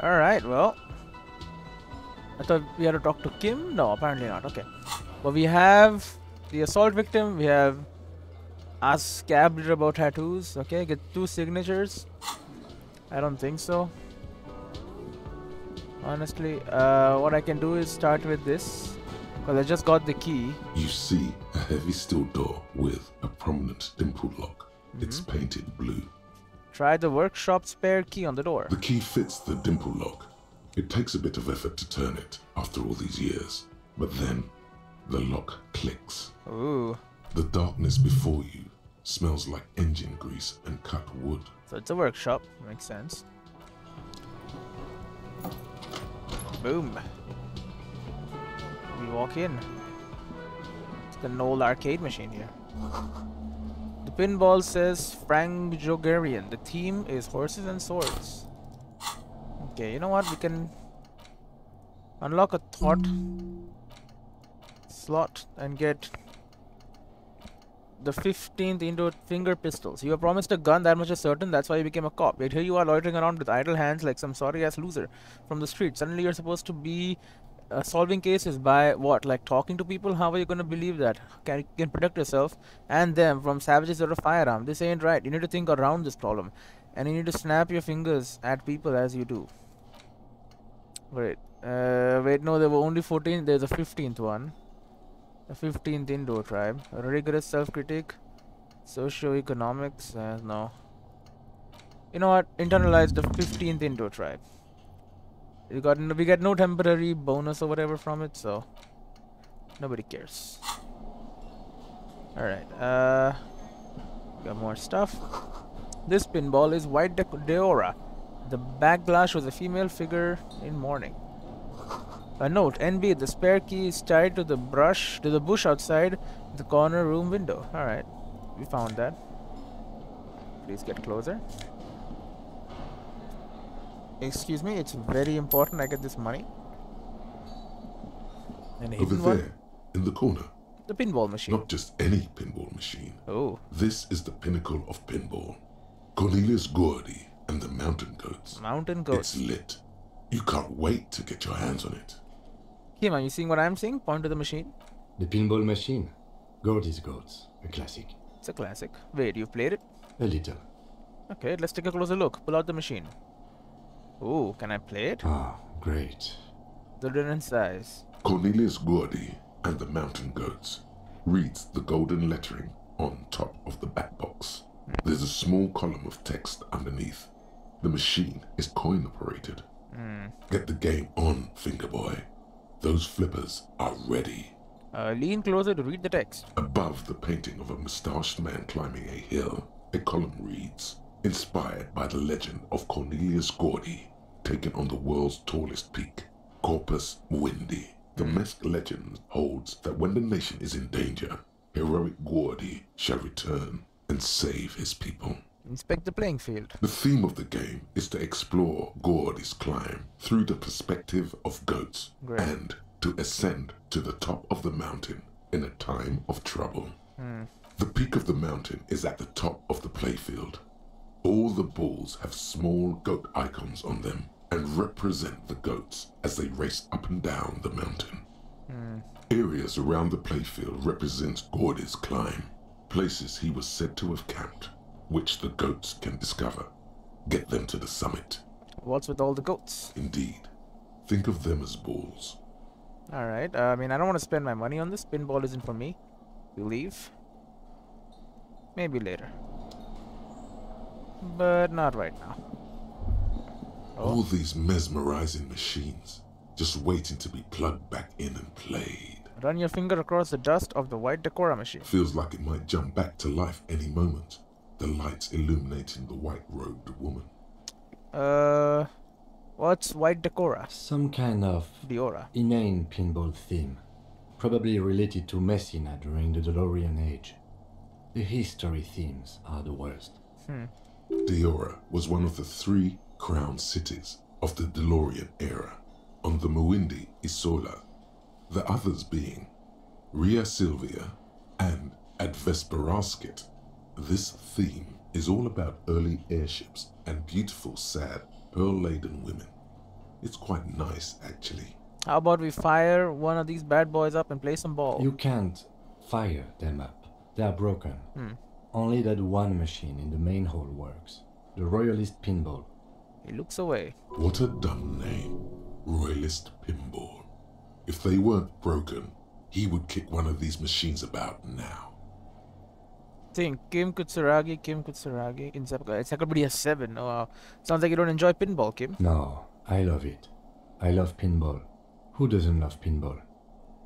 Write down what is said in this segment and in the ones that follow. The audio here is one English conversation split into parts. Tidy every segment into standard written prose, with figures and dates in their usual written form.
Alright, well. I thought we had to talk to Kim? No, apparently not. Okay. But we have the assault victim. We have ask cab leader about tattoos. Okay, get 2 signatures. I don't think so. Honestly, what I can do is start with this. Because I just got the key. You see a heavy steel door with a prominent dimple lock. It's painted blue. Try the workshop spare key on the door. The key fits the dimple lock. It takes a bit of effort to turn it after all these years. But then, the lock clicks. Ooh. The darkness before you smells like engine grease and cut wood. So it's a workshop. Makes sense. Boom. We walk in. It's the Knoll arcade machine here. The pinball says Frank Jogarian. The theme is horses and swords. Okay, you know what? We can unlock a thought slot and get the 15th indoor finger pistols. You were promised a gun, that much is certain. That's why you became a cop. Yet here you are loitering around with idle hands like some sorry-ass loser from the street. Suddenly you're supposed to be solving cases by what? Like talking to people? How are you going to believe that? You can protect yourself and them from savages with a firearm. This ain't right. You need to think around this problem. And you need to snap your fingers at people as you do. Wait. Wait, no, there were only 14. There's a 15th one. The 15th Indo tribe. Rigorous self-critique. Socio-economics. No. You know what? Internalize the 15th Indo tribe. We get no temporary bonus or whatever from it, so nobody cares. Alright. Got more stuff. This pinball is white Deora. The back glass shows a female figure in mourning. A note, NB, the spare key is tied to the bush outside the corner room window. Alright, we found that. Please get closer. Excuse me, it's very important I get this money. And Over there, in the corner. The pinball machine. Not just any pinball machine. Oh. This is the pinnacle of pinball. Cornelius Gordy and the Mountain Goats. Mountain Goats. It's lit. You can't wait to get your hands on it. Kim, are you seeing what I'm seeing? Point to the machine. The pinball machine. Gordy's Goats. A classic. It's a classic. Wait, you've played it? A little. Okay, let's take a closer look. Pull out the machine. Ooh, can I play it? Ah, great. The different size. Cornelius Gordy and the Mountain Goats reads the golden lettering on top of the back box. There's a small column of text underneath. The machine is coin operated. Get the game on, finger boy. Those flippers are ready. Lean closer to read the text. Above the painting of a moustached man climbing a hill, a column reads, inspired by the legend of Cornelius Gordy, taken on the world's tallest peak, Corpus Muindi. The Mesk legend holds that when the nation is in danger, heroic Gordy shall return and save his people. Inspect the playing field. The theme of the game is to explore Gordy's climb through the perspective of goats. Great. And to ascend to the top of the mountain in a time of trouble. The peak of the mountain is at the top of the playfield. All the balls have small goat icons on them and represent the goats as they race up and down the mountain. Areas around the playfield represent Gordy's climb, places he was said to have camped, which the goats can discover. Get them to the summit. What's with all the goats? Indeed. Think of them as balls. Alright, I mean, I don't want to spend my money on this. Pinball isn't for me. We leave. Maybe later. But not right now. All these mesmerizing machines, just waiting to be plugged back in and played. Run your finger across the dust of the white Decora machine. Feels like it might jump back to life any moment. The lights illuminating the white-robed woman. What's white Decora? Some kind of Diora. inane pinball theme. Probably related to Messina during the DeLorean age. The history themes are the worst. Diora was one of the 3 crown cities of the DeLorean era, on the Muindi Isola, the others being Ria Silvia and Advesperasket. This theme is all about early airships and beautiful, sad, pearl-laden women. It's quite nice, actually. How about we fire one of these bad boys up and play some ball? You can't fire them up. They are broken. Only that one machine in the main hall works. The Royalist Pinball. He looks away. What a dumb name. Royalist Pinball. If they weren't broken, he would kick one of these machines about now. Think Kim Kutsuragi. Encyclopedia 7. Oh, wow. Sounds like you don't enjoy pinball, Kim. No, I love it. I love pinball. Who doesn't love pinball?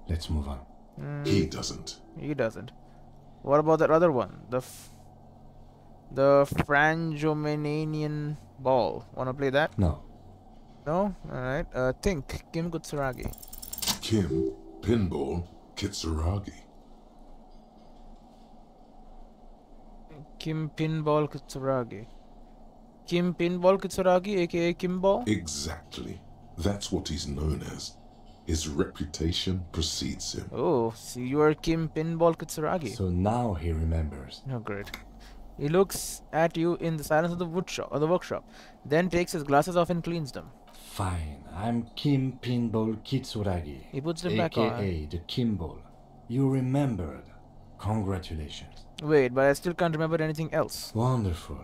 Let's move on. He doesn't. He doesn't. What about that other one? The Franjomanian ball. Wanna play that? No. No? Alright. Think Kim Kutsuragi. Kim, Pinball, Kitsuragi. Kim Pinball Kutsuragi. Kim Pinball Kutsuragi, aka Kimball? Exactly. That's what he's known as. His reputation precedes him. Oh, so you are Kim Pinball Kutsuragi. So now he remembers. Oh, great. He looks at you in the silence of the workshop, then takes his glasses off and cleans them. Fine, I'm Kim Pinball Kitsuragi. He puts them back on. AKA the Kimball. You remembered. Congratulations. Wait, but I still can't remember anything else. Wonderful.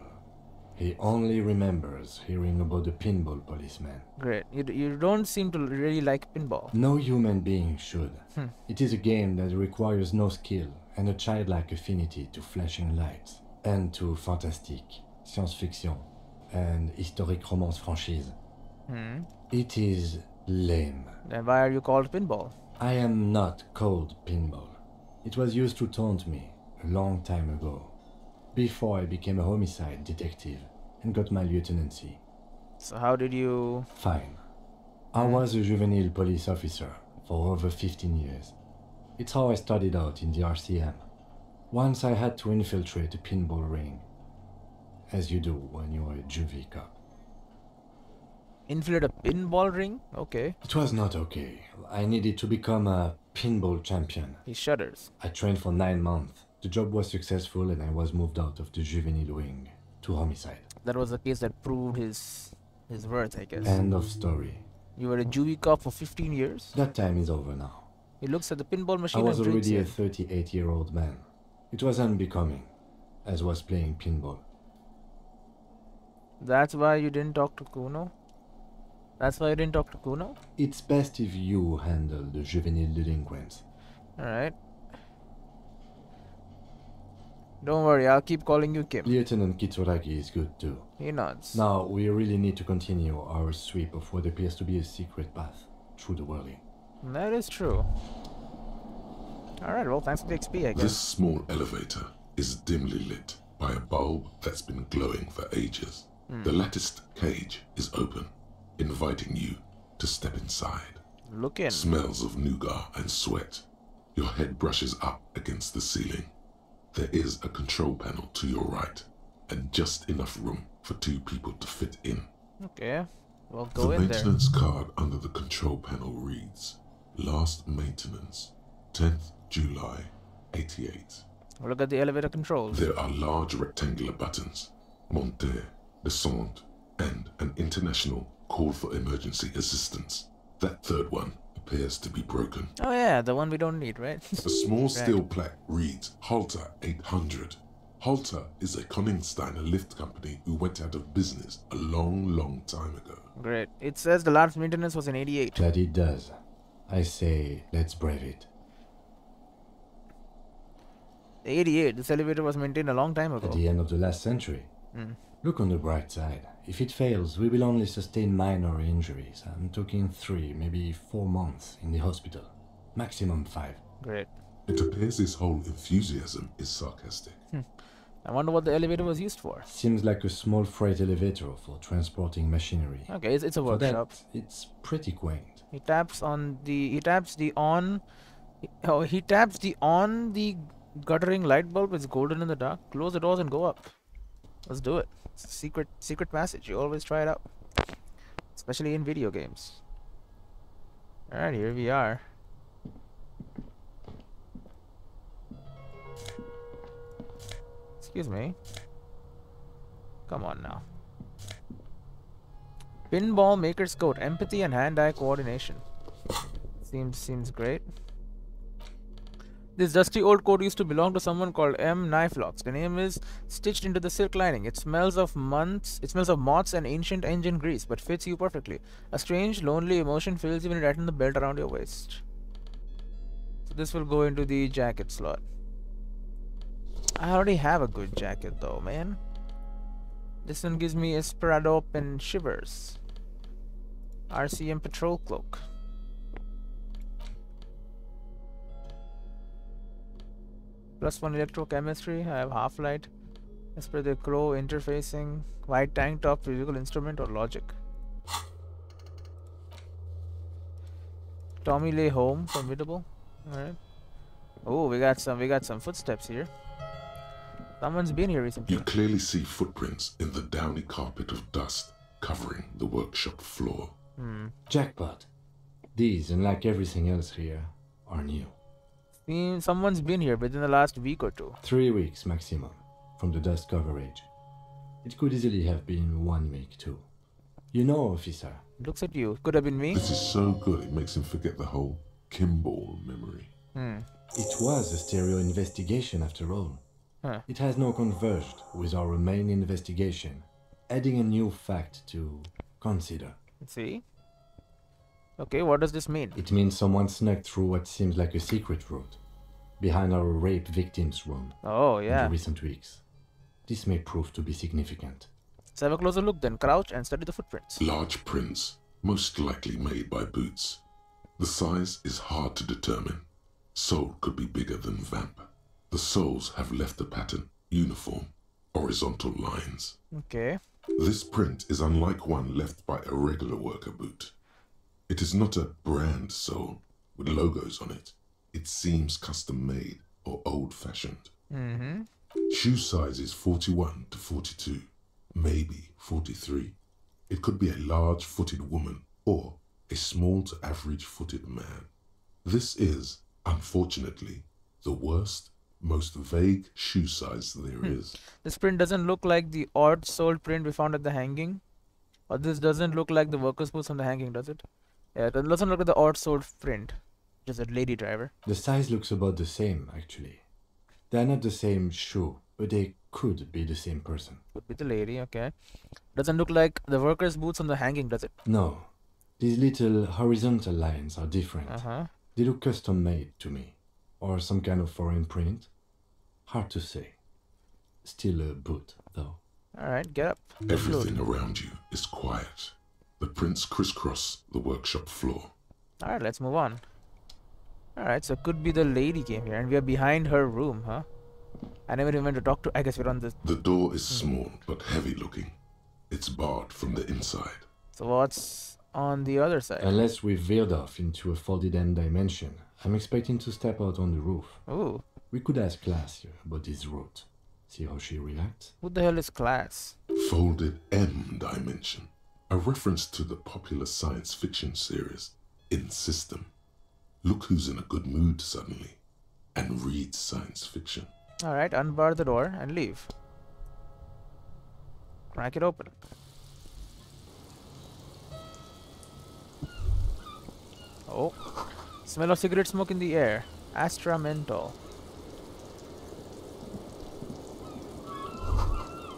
He only remembers hearing about the pinball policeman. Great. You don't seem to really like pinball. No human being should. It is a game that requires no skill and a childlike affinity to flashing lights and to fantastique, science fiction, and historic romance franchise. It is lame. Then why are you called pinball? I am not called pinball. It was used to taunt me a long time ago, before I became a homicide detective and got my lieutenancy. So how did you... Fine. I was a juvenile police officer for over 15 years. It's how I started out in the RCM. Once I had to infiltrate a pinball ring, as you do when you're a juvie cop. Infiltrate a pinball ring? Okay. It was not okay. I needed to become a pinball champion. He shudders. I trained for 9 months. The job was successful and I was moved out of the juvenile wing to homicide. That was the case that proved his worth, I guess. End of story. You were a juvie cop for 15 years? That time is over now. He looks at the pinball machine I was and drinks already a it. 38-year-old man. It was unbecoming, as was playing pinball. That's why you didn't talk to Kuno? That's why you didn't talk to Kuno? It's best if you handle the juvenile delinquents. Alright. Don't worry, I'll keep calling you Kim. Lieutenant Kitsuragi is good too. He nods. Now, we really need to continue our sweep of what appears to be a secret path through the whirling. That is true. Alright, well, thanks for the XP, I guess. This small elevator is dimly lit by a bulb that's been glowing for ages. The latticed cage is open, inviting you to step inside. Look in. Smells of nougat and sweat. Your head brushes up against the ceiling. There is a control panel to your right, and just enough room for 2 people to fit in. Okay, well, go The in there. maintenance card under the control panel reads, Last maintenance, 10th July, 88. Look at the elevator controls. There are large rectangular buttons, monter, descente, and an international call for emergency assistance. That third one appears to be broken. Oh yeah, the one we don't need, right? A small steel plaque reads Halter 800. Halter is a Koningsteiner lift company who went out of business a long time ago. Great. It says the last maintenance was in 88. That it does. I say, let's brave it. 88. This elevator was maintained a long time ago. At the end of the last century. Look on the bright side. If it fails, we will only sustain minor injuries. I'm talking 3, maybe 4 months in the hospital. Maximum 5. Great. It appears his whole enthusiasm is sarcastic. I wonder what the elevator was used for. Seems like a small freight elevator for transporting machinery. Okay, it's a For that, workshop. it's pretty quaint. He taps the guttering light bulb. It's golden in the dark. Close the doors and go up. Let's do it. It's a secret passage. You always try it out, especially in video games. Alright, here we are. Excuse me. Come on now. Pinball maker's coat. Empathy and hand-eye coordination. Seems great. This dusty old coat used to belong to someone called M. Knifelocks. The name is stitched into the silk lining. It smells of moths and ancient engine grease, but fits you perfectly. A strange, lonely emotion fills you when you tighten the belt around your waist. So this will go into the jacket slot. I already have a good jacket though, man. This one gives me Esperado and Shivers. RCM Patrol Cloak. +1 electrochemistry. I have half-light. As per the crow, interfacing. White tank top, physical instrument or logic. Tommy Lay Home, formidable. Alright. Oh, we got some footsteps here. Someone's been here recently. You clearly see footprints in the downy carpet of dust covering the workshop floor. Jackpot. These, unlike everything else here, are new. Someone's been here within the last week or two. 3 weeks maximum from the dust coverage. It could easily have been 1 week too. You know, officer. Looks at you. Could have been me. This is so good it makes him forget the whole Kimball memory. It was a stereo investigation after all. It has now converged with our main investigation, adding a new fact to consider. Let's see. Okay, what does this mean? It means someone snuck through what seems like a secret route, behind our rape victim's room. Oh, In yeah. the recent weeks. This may prove to be significant. Let's have a closer look then. Crouch and study the footprints. Large prints, most likely made by boots. The size is hard to determine. Sole could be bigger than vamp. The soles have left the pattern, uniform, horizontal lines. Okay. This print is unlike one left by a regular worker boot. It is not a brand sole with logos on it. It seems custom made or old fashioned. Shoe size is 41 to 42, maybe 43. It could be a large footed woman or a small to average footed man. This is, unfortunately, the worst, most vague shoe size there is. This print doesn't look like the odd soled print we found at the hanging. Or this doesn't look like the workers' boots on the hanging, does it? Yeah, it doesn't look like the odd soled print. Just a lady driver. The size looks about the same, actually. They're not the same shoe, but they could be the same person. Could be the lady, okay. Doesn't look like the workers' boots on the hanging, does it? No. These little horizontal lines are different. They look custom made to me. Or some kind of foreign print. Hard to say. Still a boot, though. Alright, get up. Everything around you is quiet. The prints crisscross the workshop floor. Alright, let's move on. Alright, so could be the lady came here and we are behind her room, huh? I never even went to talk to. I guess we're on this. The door is small but heavy looking. It's barred from the inside. So what's on the other side? Unless we've veered off into a folded end dimension, I'm expecting to step out on the roof. Ooh. We could ask Class about this route. See how she reacts. Who the hell is Class? Folded M dimension. A reference to the popular science fiction series, In System. Look who's in a good mood suddenly and reads science fiction. Alright, unbar the door and leave. Crack it open. Oh. Smell of cigarette smoke in the air. Astra menthol.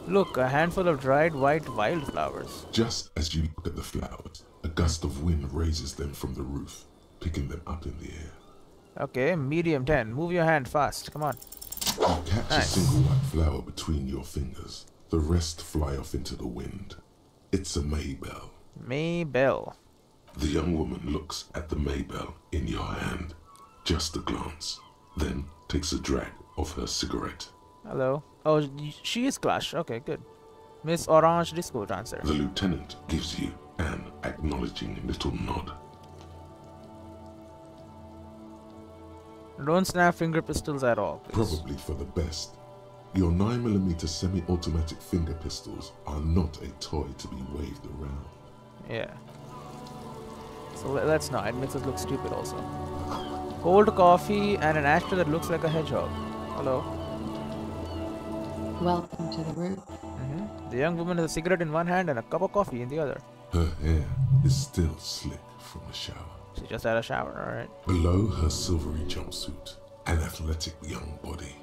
Look, a handful of dried white wildflowers. Just as you look at the flowers, a gust of wind raises them from the roof, picking them up in the air. Okay, medium 10. Move your hand fast. Come on. You catch a single white flower between your fingers. The rest fly off into the wind. It's a Maybell. Maybell. The young woman looks at the Maybell in your hand. Just a glance. Then takes a drag of her cigarette. Hello. Oh, she is Clash. Okay, good. Miss Orange Disco Dancer. The lieutenant gives you an acknowledging little nod. Don't snap finger pistols at all, please. Probably for the best. Your 9mm semi-automatic finger pistols are not a toy to be waved around. Yeah. So let's not. It makes us look stupid also. Cold coffee and an ashtray that looks like a hedgehog. Hello. Welcome to the room. The young woman has a cigarette in one hand and a cup of coffee in the other. Her hair is still slick from the shower. She just had a shower, alright. Below her silvery jumpsuit, an athletic young body,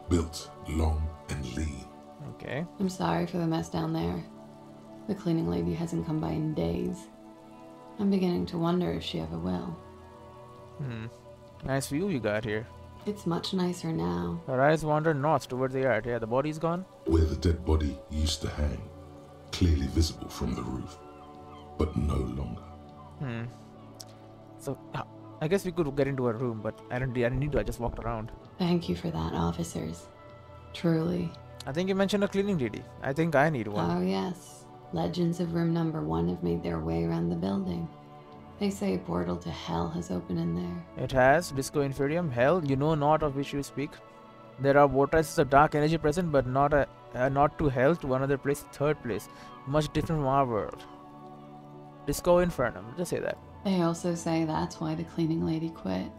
built long and lean. Okay. I'm sorry for the mess down there. The cleaning lady hasn't come by in days. I'm beginning to wonder if she ever will. Nice view you got here. It's much nicer now. Her eyes wander north towards the yard. Yeah, the body's gone. Where the dead body used to hang, clearly visible from the roof, but no longer. So, I guess we could get into her room, but I didn't need to. I just walked around. Thank you for that, officers. Truly. I think you mentioned a cleaning lady. I think I need one. Oh, yes. Legends of room number 1 have made their way around the building. They say a portal to hell has opened in there. It has. Disco Inferium. Hell, you know not of which you speak. There are vortices of dark energy present, but not to hell, to another place, third place. Much different from our world. Disco Infernum. Just say that. They also say that's why the cleaning lady quit.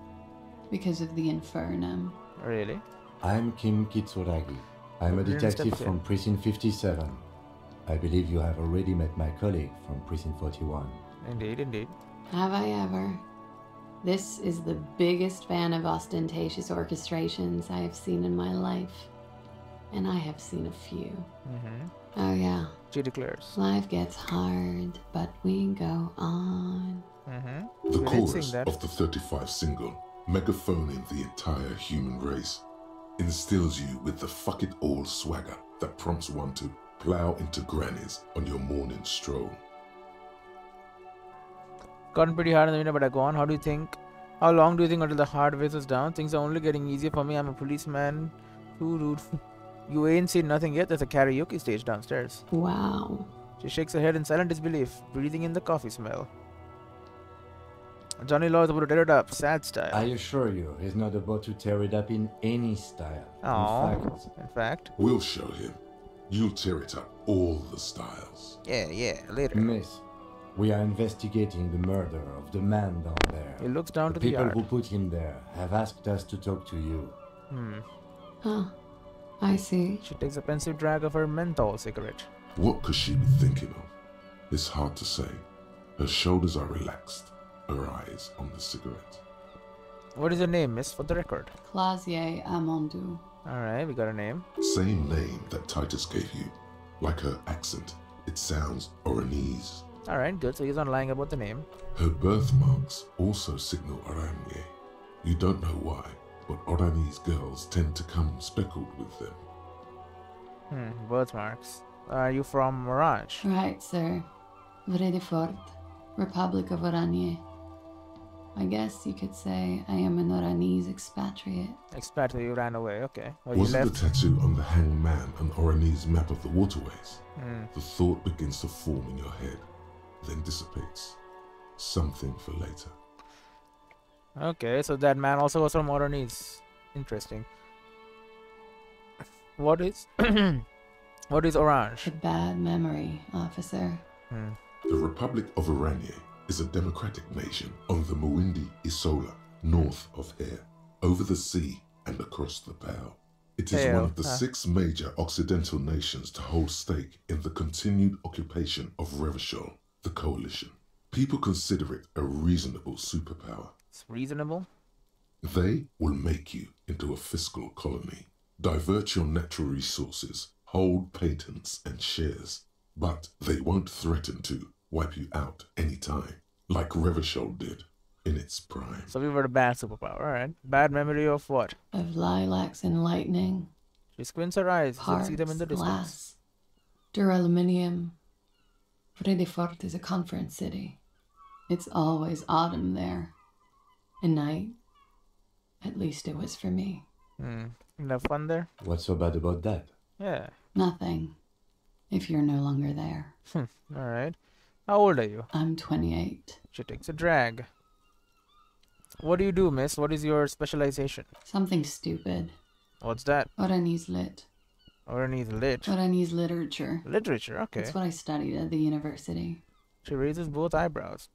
Because of the infernum. Really? I'm Kim Kitsuragi. I'm a detective from Precinct 57. I believe you have already met my colleague from Precinct 41. Indeed, indeed. Have I ever? This is the biggest fan of ostentatious orchestrations I have seen in my life. And I have seen a few. Oh yeah. She declares. Life gets hard, but we go on. The chorus of the 35 single, megaphoning the entire human race, instills you with the fuck it all swagger that prompts one to plow into grannies on your morning stroll. Gotten pretty hard in the winter, but I go on. How long do you think until the hard whistles down? Things are only getting easier for me. I'm a policeman. You ain't seen nothing yet. There's a karaoke stage downstairs. Wow. She shakes her head in silent disbelief, breathing in the coffee smell. Johnny Law is about to tear it up, sad style. I assure you, he's not about to tear it up in any style. In fact. We'll show him. You'll tear it up all the styles. Yeah, later. Miss, we are investigating the murder of the man down there. He looks down to the people yard. who put him there have asked us to talk to you. Huh. I see. She takes a pensive drag of her menthol cigarette. What could she be thinking of? It's hard to say. Her shoulders are relaxed, her eyes on the cigarette. What is your name, miss, for the record? Clausier Amandou. Alright, we got a name. Same name that Titus gave you. Like her accent, it sounds Oranese. Alright, good, so he's not lying about the name. Her birthmarks also signal Oranje. You don't know why, but Oranese girls tend to come speckled with them. Birthmarks. Are you from Orange? Right, sir. Vrai de Fort, Republic of Oranje. I guess you could say I am an Oranese expatriate. Expatriate, you ran away, okay. Well, Was you it left. the tattoo on the hanged man an Oranese map of the waterways? The thought begins to form in your head, then dissipates. Something for later. Okay, so that man also was from Oranese. Interesting. What is what is Orange? A bad memory, officer. The Republic of Oranje is a democratic nation on the Muindi Isola, north of here, over the sea and across the Pale. It is one of the 6 major Occidental nations to hold stake in the continued occupation of Revachol, the coalition. People consider it a reasonable superpower. It's reasonable. They will make you into a fiscal colony, divert your natural resources, hold patents and shares, but they won't threaten to wipe you out anytime, like Revachol did in its prime. So we were the bad superpower, alright. Bad memory of what? Of lilacs and lightning. She squints her eyes. You can Parts, see them in the distance. glass, duraluminum. Vrai de Fort is a conference city. It's always autumn there. And night. At least it was for me. You have fun there? What's so bad about that? Yeah. Nothing. If you're no longer there. Alright. How old are you? I'm 28. She takes a drag. What do you do, miss? What is your specialization? Something stupid. What's that? Oranese lit. Oranese lit. Oranese literature. Literature, okay. That's what I studied at the university. She raises both eyebrows.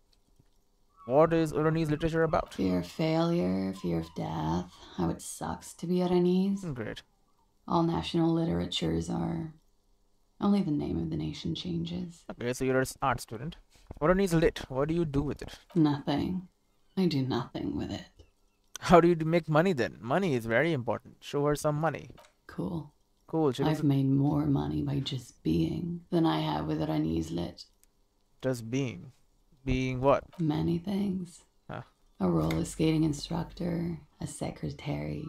What is Oranese literature about? Fear of failure, fear of death, how it sucks to be Oranese. Great. All national literatures are... Only the name of the nation changes. Okay, so you're an art student. What needs lit? What do you do with it? Nothing. I do nothing with it. How do you make money then? Money is very important. Show her some money. Cool. Cool. She looks I've made more money by just being than I have with Rani's lit. just being. Being what? Many things. Huh. A roller skating instructor, a secretary,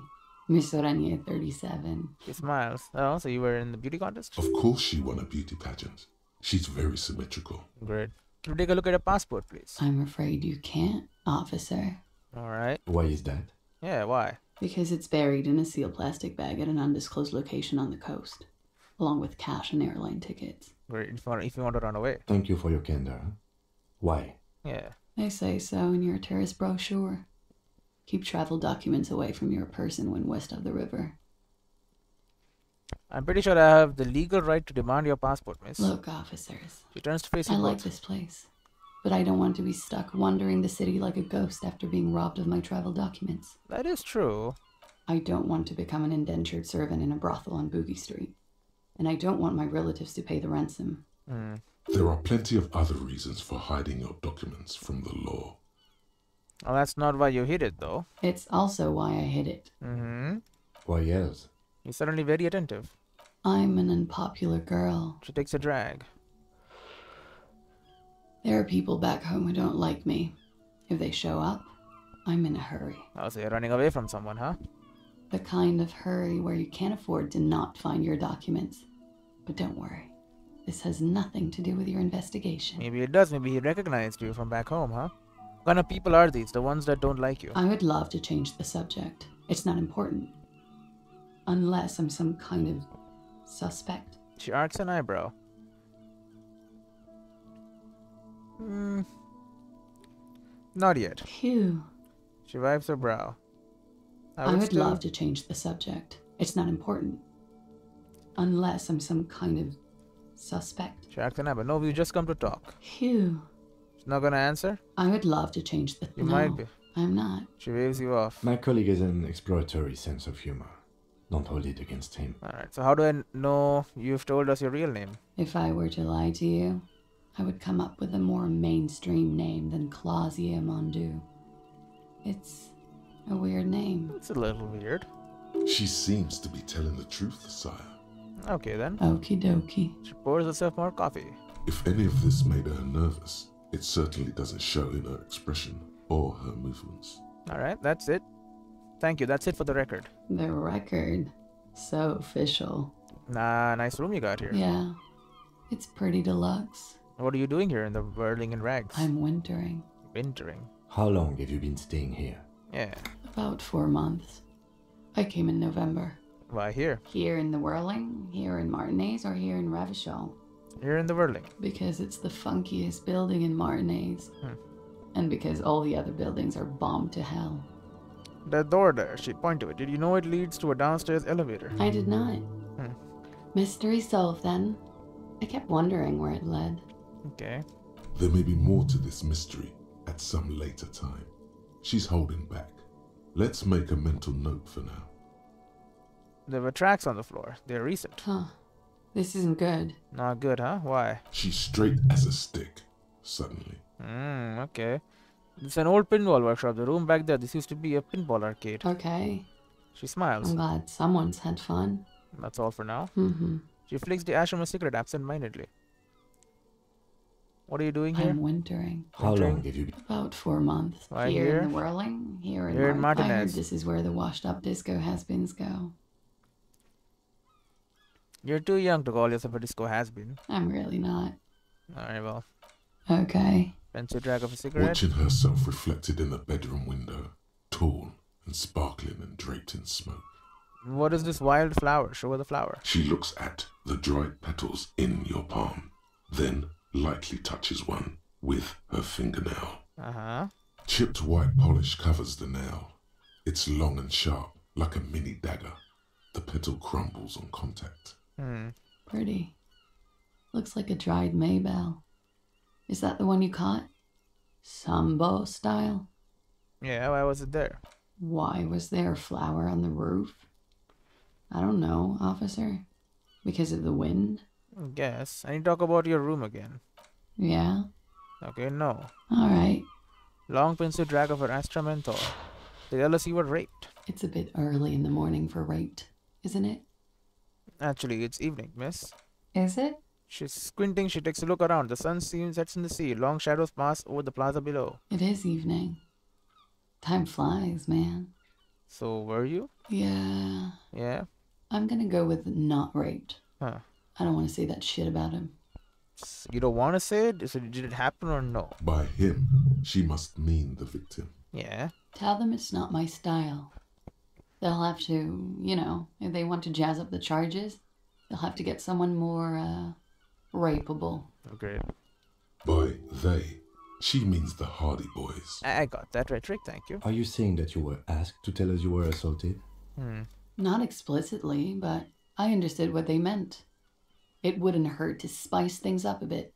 Miss Orania 37. She smiles. Oh, so you were in the beauty contest? Of course she won a beauty pageant. She's very symmetrical. Great. Can you take a look at your passport, please? I'm afraid you can't, officer. Alright. Why is that? Yeah, why? Because it's buried in a sealed plastic bag at an undisclosed location on the coast, along with cash and airline tickets. Great. If you want to run away. Thank you for your candor. Why? Yeah. They say so in your tourist brochure. Keep travel documents away from your person when west of the river. I'm pretty sure I have the legal right to demand your passport, miss. Look, officers, She turns to face I you like both. this place, but I don't want to be stuck wandering the city like a ghost after being robbed of my travel documents. That is true. I don't want to become an indentured servant in a brothel on Boogie Street. And I don't want my relatives to pay the ransom. There are plenty of other reasons for hiding your documents from the law. Well, that's not why you hid it, though. It's also why I hid it. Why else? You're suddenly very attentive. I'm an unpopular girl. She takes a drag. There are people back home who don't like me. If they show up, I'm in a hurry. Oh, so you're running away from someone, huh? The kind of hurry where you can't afford to not find your documents. But don't worry. This has nothing to do with your investigation. Maybe it does. Maybe he recognized you from back home, huh? What kind of people are these? The ones that don't like you? I would love to change the subject. It's not important. Unless I'm some kind of suspect. She arcs an eyebrow. Not yet. Phew. She wipes her brow. I would love to change the subject. It's not important. Unless I'm some kind of suspect. She arcs an eyebrow. No, we just come to talk. Phew. She's not gonna answer? I would love to change the... You no, might be. I'm not. She waves you off. My colleague has an exploratory sense of humor. Don't hold it against him. Alright, so how do I know you've told us your real name? If I were to lie to you, I would come up with a more mainstream name than Clausia Mondu. It's a weird name. It's a little weird. She seems to be telling the truth, sire. Okay then. Okie dokie. She pours herself more coffee. If any of this made her nervous, it certainly doesn't show in her expression or her movements. Alright, that's it. Thank you, that's it for the record. The record. So official. Nah, nice room you got here. Yeah. It's pretty deluxe. What are you doing here in the whirling in rags? I'm wintering. Wintering. How long have you been staying here? Yeah. About 4 months. I came in November. Why here? Here in the Whirling, here in Martinez, or here in Ravachol. Here in the whirling. Because it's the funkiest building in Martinez. And because all the other buildings are bombed to hell. That door there, she pointed to it. Did you know it leads to a downstairs elevator? I did not. Mystery solved then. I kept wondering where it led. Okay. There may be more to this mystery at some later time. She's holding back. Let's make a mental note for now. There were tracks on the floor. They're recent. Huh. This isn't good. Not good, huh? Why? She's straight as a stick, suddenly. Okay. It's an old pinball workshop. The room back there, this used to be a pinball arcade. Okay. She smiles. I'm glad someone's had fun. That's all for now. Mm-hmm. She flicks the ash from a cigarette absent-mindedly. What are you doing here? I'm wintering. How long have you been? About 4 months. Why here here? in the Whirling, here in, Here in I heard Martinez. this is where the washed-up disco has-beens go. You're too young to call yourself a disco has-been. I'm really not. Alright, well. Okay. Pencil drag of a cigarette. Watching herself reflected in the bedroom window, tall and sparkling and draped in smoke. What is this wild flower? Show her the flower. She looks at the dried petals in your palm, then lightly touches one with her fingernail. Uh-huh. Chipped white polish covers the nail. It's long and sharp, like a mini dagger. The petal crumbles on contact. Pretty. Looks like a dried maybell. Is that the one you caught? Sambo style? Yeah, why was it there? Why was there a flower on the roof? I don't know, officer. Because of the wind? I guess. I need to talk about your room again. Yeah? Okay, no. Alright, Long pencil drag of her instrumental. They tell us you were raped. it's a bit early in the morning for rape, isn't it? Actually, it's evening, miss. Is it? She's squinting, she takes a look around. The sun sets in the sea. Long shadows pass over the plaza below. It is evening. Time flies, man. So, were you? Yeah. Yeah? I'm gonna go with not raped. Huh. I don't want to say that shit about him. You don't want to say it? So, did it happen or no? By him, she must mean the victim. Yeah. Tell them it's not my style. They'll have to, if they want to jazz up the charges, they'll have to get someone more, rapeable. Great. By they, she means the Hardy Boys. I got that rhetoric, thank you. Are you saying that you were asked to tell us you were assaulted? Not explicitly, but I understood what they meant. It wouldn't hurt to spice things up a bit.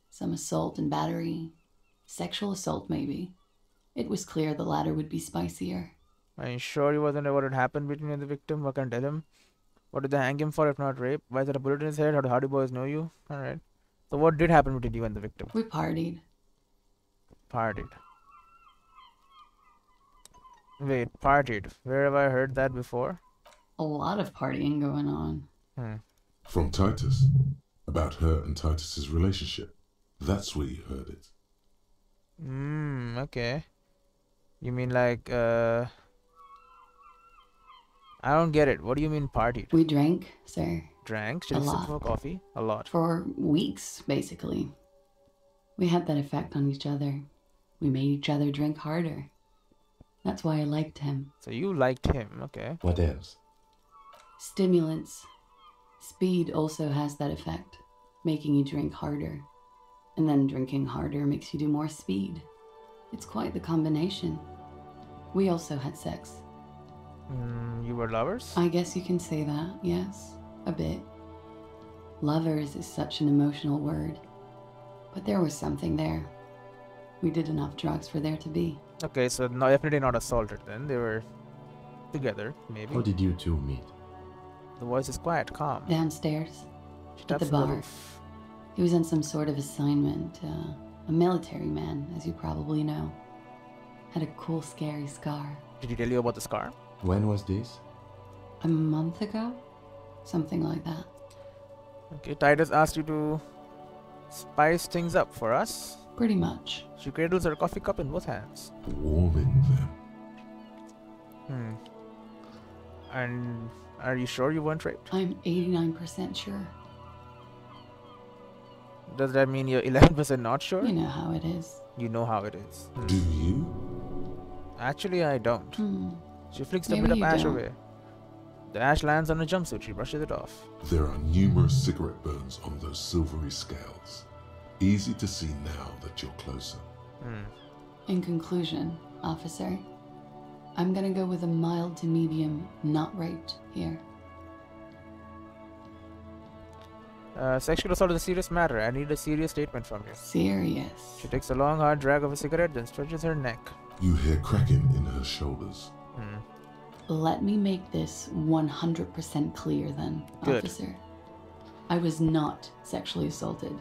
Some assault and battery. Sexual assault, maybe. It was clear the latter would be spicier. Are you sure he wasn't what had happened between you and the victim? What can I tell him? What did they hang him for if not rape? Why is there a bullet in his head? How do Hardy Boys know you? Alright. So what did happen between you and the victim? We partied. Partied. Wait, partied. Where have I heard that before? A lot of partying going on. From Titus. About her and Titus's relationship. That's where you heard it. Okay. You mean like, I don't get it. What do you mean partied? We drank, sir. Drank? A Just lot. for coffee? A lot. For weeks, basically. We had that effect on each other. We made each other drink harder. That's why I liked him. So you liked him, okay. What else? Stimulants. Speed also has that effect, making you drink harder. And then drinking harder makes you do more speed. It's quite the combination. We also had sex. You were lovers? I guess you can say that, yes. A bit. Lovers is such an emotional word. But there was something there. We did enough drugs for there to be. Okay, so no, definitely not assaulted then. They were together, maybe. How did you two meet? The voice is quiet, calm. Downstairs. She at taps the on bar. roof. He was on some sort of assignment. A military man, as you probably know. Had a cool, scary scar. Did he tell you about the scar? When was this? A month ago? Something like that. Okay, Titus asked you to spice things up for us. Pretty much. She cradles her coffee cup in both hands. Warming them. And are you sure you weren't raped? I'm 89% sure. Does that mean you're 11% not sure? You know how it is. You know how it is. Do you? Actually, I don't. She flicks the Maybe bit of you ash don't. away. The ash lands on her jumpsuit. She brushes it off. There are numerous cigarette burns on those silvery scales. Easy to see now that you're closer. In conclusion, officer, I'm gonna go with a mild to medium not raped here. Sexual assault is a serious matter. I need a serious statement from you. Serious. She takes a long, hard drag of a cigarette, then stretches her neck. You hear cracking in her shoulders. Let me make this 100% clear then, Good. officer. I was not sexually assaulted.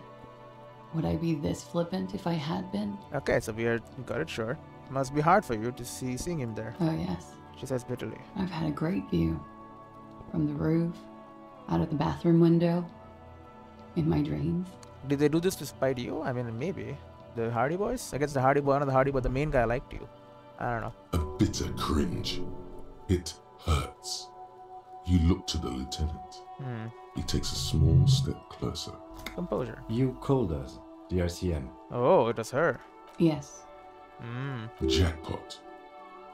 Would I be this flippant if I had been? Okay, so we got it, sure. Must be hard for you to seeing him there, Oh yes. she says bitterly. I've had a great view. From the roof, out of the bathroom window, in my dreams. Did they do this to spite you? I mean, maybe. The Hardy Boys? I guess the Hardy Boy, not the Hardy, but the main guy liked you. I don't know. A bitter cringe. It hurts. You look to the lieutenant. He takes a small step closer. Composure. You called us, the RCM. Oh, it was her. Yes, Jackpot.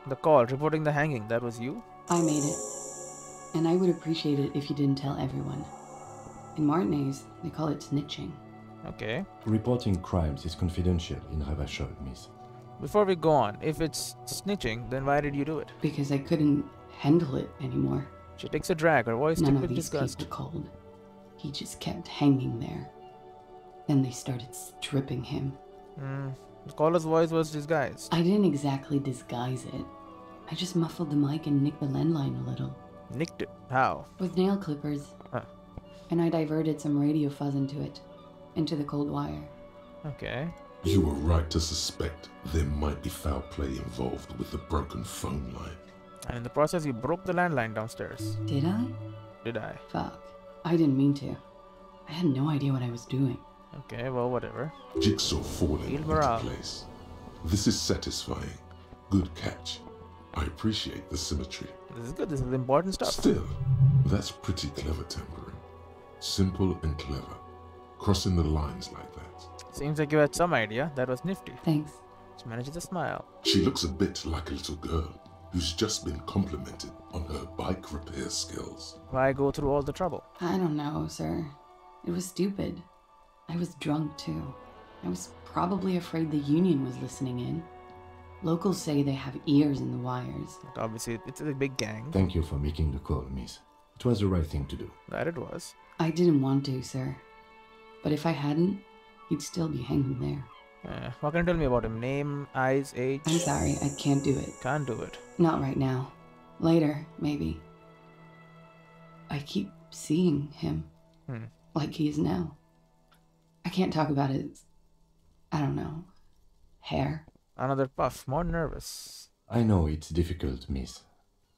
The call, reporting the hanging, that was you? I made it. And I would appreciate it if you didn't tell everyone. In Martinez, they call it snitching. Okay. Reporting crimes is confidential in Ravachol, miss. Before we go on, if it's snitching, then why did you do it? Because I couldn't handle it anymore. She takes a drag, her voice None thick of with these disgust. people called. He just kept hanging there. Then they started stripping him. The caller's voice was disguised. I didn't exactly disguise it. I just muffled the mic and nicked the landline a little. Nicked it. How? With nail clippers. Huh. And I diverted some radio fuzz into it. Into the cold wire. Okay. You were right to suspect there might be foul play involved with the broken phone line. And in the process, you broke the landline downstairs. Did I? Did I? Fuck. I didn't mean to. I had no idea what I was doing. Okay, well, whatever. Jigsaw falling Field into morale. place. This is satisfying. Good catch. I appreciate the symmetry. This is good. This is important stuff. Still, that's pretty clever tampering. Simple and clever. Crossing the lines like that. Seems like you had some idea. That was nifty. Thanks. She manages to smile. She looks a bit like a little girl who's just been complimented on her bike repair skills. Why go through all the trouble? I don't know, sir. It was stupid. I was drunk too. I was probably afraid the union was listening in. Locals say they have ears in the wires. But obviously, it's a big gang. Thank you for making the call, miss. It was the right thing to do. That it was. I didn't want to, sir. But if I hadn't, he'd still be hanging there. What can you tell me about him? Name, eyes, age? I'm sorry, I can't do it. Can't do it. Not right now. Later, maybe. I keep seeing him. Like he is now. I can't talk about his, I don't know, hair. Another puff. More nervous. I know it's difficult, miss.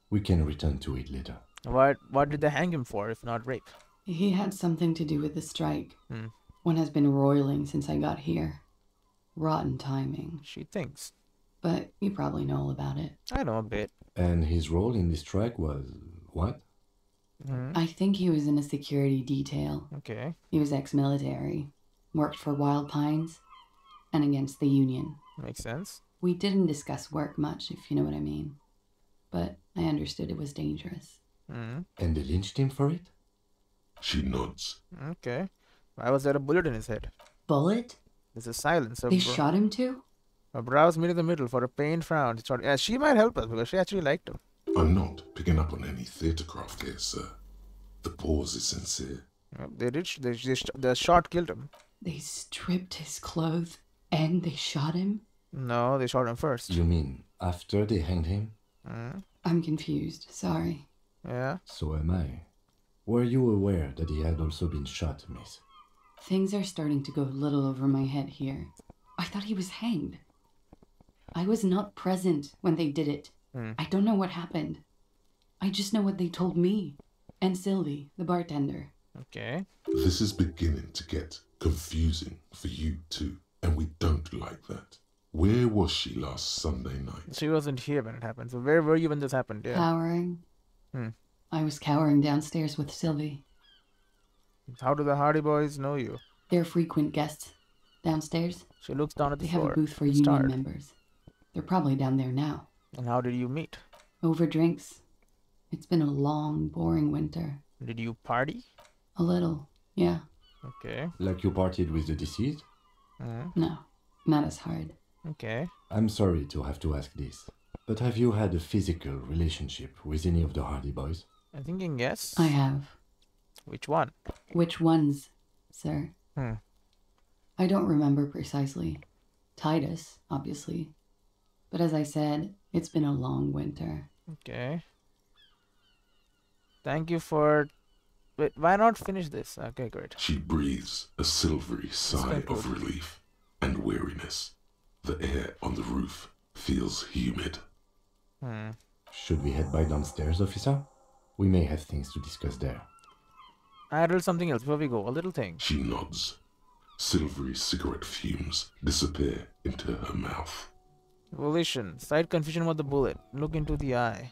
We can return to it later. What did they hang him for, if not rape? He had something to do with the strike. One has been roiling since I got here. Rotten timing. She thinks. But you probably know all about it. I know a bit. And his role in this strike was what? I think he was in a security detail. Okay. He was ex-military. Worked for Wild Pines. And against the union. Makes sense. We didn't discuss work much, if you know what I mean. But I understood it was dangerous. And they lynched him for it? She nods. Okay. Why was there a bullet in his head? Bullet? There's a silence. They shot him too? Her brows meet in the middle for a pained frown. Yeah, she might help us because she actually liked him. I'm not picking up on any theatre craft here, sir. The pause is sincere. The shot killed him. They stripped his clothes and they shot him? No, they shot him first. You mean after they hanged him? I'm confused. Sorry. Yeah. So am I. Were you aware that he had also been shot, miss? Things are starting to go a little over my head here. I thought he was hanged. I was not present when they did it. I don't know what happened. I just know what they told me. And Sylvie, the bartender. Okay. This is beginning to get confusing for you too, and we don't like that. Where was she last Sunday night? She wasn't here when it happened. So where were you when this happened? Yeah. Cowering. I was cowering downstairs with Sylvie. How do the Hardy Boys know you? They're frequent guests downstairs. She looks down at the They have floor. a booth for union members. They're probably down there now. And how did you meet? Over drinks. It's been a long, boring winter. Did you party? A little, yeah. Okay. Like you partied with the deceased? No, not as hard. Okay. I'm sorry to have to ask this, but have you had a physical relationship with any of the Hardy Boys? I'm thinking yes. I have. Which one? Which ones, sir? I don't remember precisely. Titus, obviously. But as I said, it's been a long winter. Okay. Thank you for... Wait, why not finish this? Okay, great. She breathes a silvery sigh quite of good. relief and weariness. The air on the roof feels humid. Should we head by downstairs, officer? We may have things to discuss there. I had something else before we go. A little thing. She nods. Silvery cigarette fumes disappear into her mouth. Volition. Slight confusion about the bullet. Look into the eye.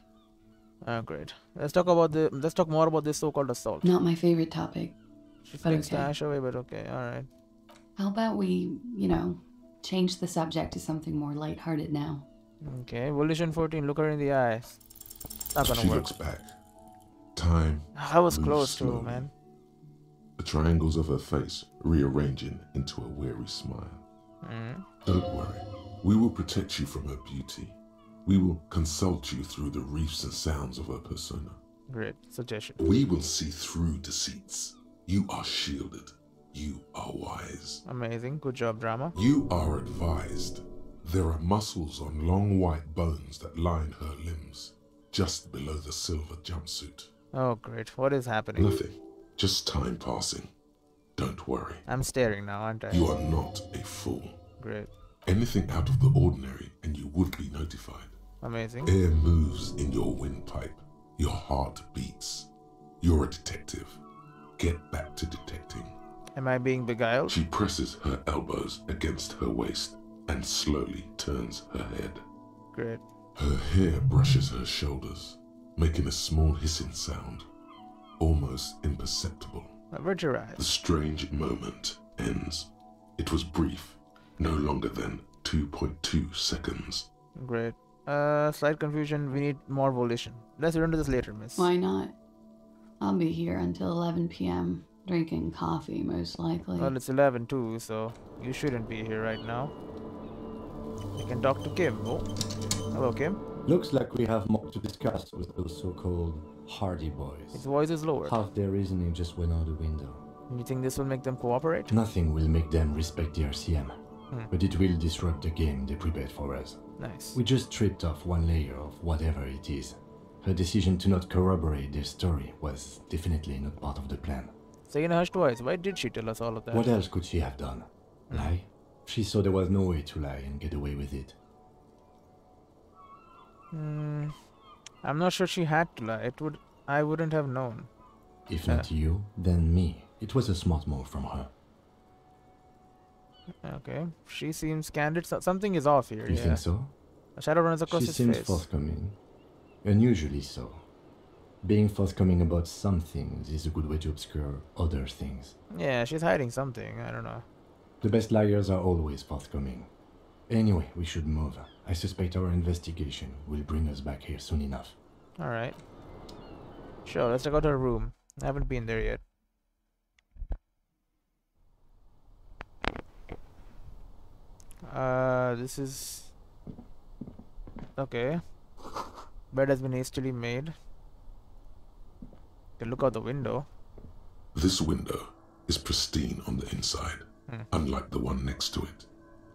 Oh, great. Let's talk more about this so-called assault. Not my favorite topic. She but thinks okay. dash away, but okay. Alright. How about we, change the subject to something more lighthearted now? Okay. Volition 14. Look her in the eyes. Not gonna She work. looks back. Time I was moves close to, slowly. man. The triangles of her face rearranging into a weary smile. Don't worry. We will protect you from her beauty. We will consult you through the reefs and sounds of her persona. Great suggestion. We will see through deceits. You are shielded. You are wise. Amazing. Good job, drama. You are advised. There are muscles on long white bones that line her limbs, just below the silver jumpsuit. Oh, great. What is happening? Nothing. Just time passing. Don't worry. I'm staring now, aren't I? You are not a fool. Great. Anything out of the ordinary and you would be notified. Amazing. Air moves in your windpipe. Your heart beats. You're a detective. Get back to detecting. Am I being beguiled? She presses her elbows against her waist and slowly turns her head. Great. Her hair brushes her shoulders, making a small hissing sound, almost imperceptible. Avert your The eyes. strange moment ends. It was brief, no longer than 2.2 seconds. Great. Slight confusion. We need more volition. Let's return to this later, miss. Why not? I'll be here until 11 p.m. drinking coffee, most likely. Well, it's 11 too, so you shouldn't be here right now. We can talk to Kim. Oh, hello, Kim. Looks like we have more to discuss with those so-called Hardy boys. His voice is lowered. Half their reasoning just went out the window. You think this will make them cooperate? Nothing will make them respect the RCM, but it will disrupt the game they prepared for us. Nice. We just stripped off one layer of whatever it is. Her decision to not corroborate their story was definitely not part of the plan. Say in a hushed voice, why did she tell us all of that? What else could she have done? Lie? She saw there was no way to lie and get away with it. I'm not sure she had to lie. I wouldn't have known. If not you, then me. It was a smart move from her. Okay. She seems candid. Something is off here. You Yeah. think so? A shadow runs across She his seems face. forthcoming. Unusually so. Being forthcoming about some things is a good way to obscure other things. Yeah, she's hiding something. I don't know. The best liars are always forthcoming. Anyway, we should move. I suspect our investigation will bring us back here soon enough. Alright. Sure, let's check out her room. I haven't been there yet. This is... Okay. Bed has been hastily made. Can look out the window. This window is pristine on the inside, unlike the one next to it.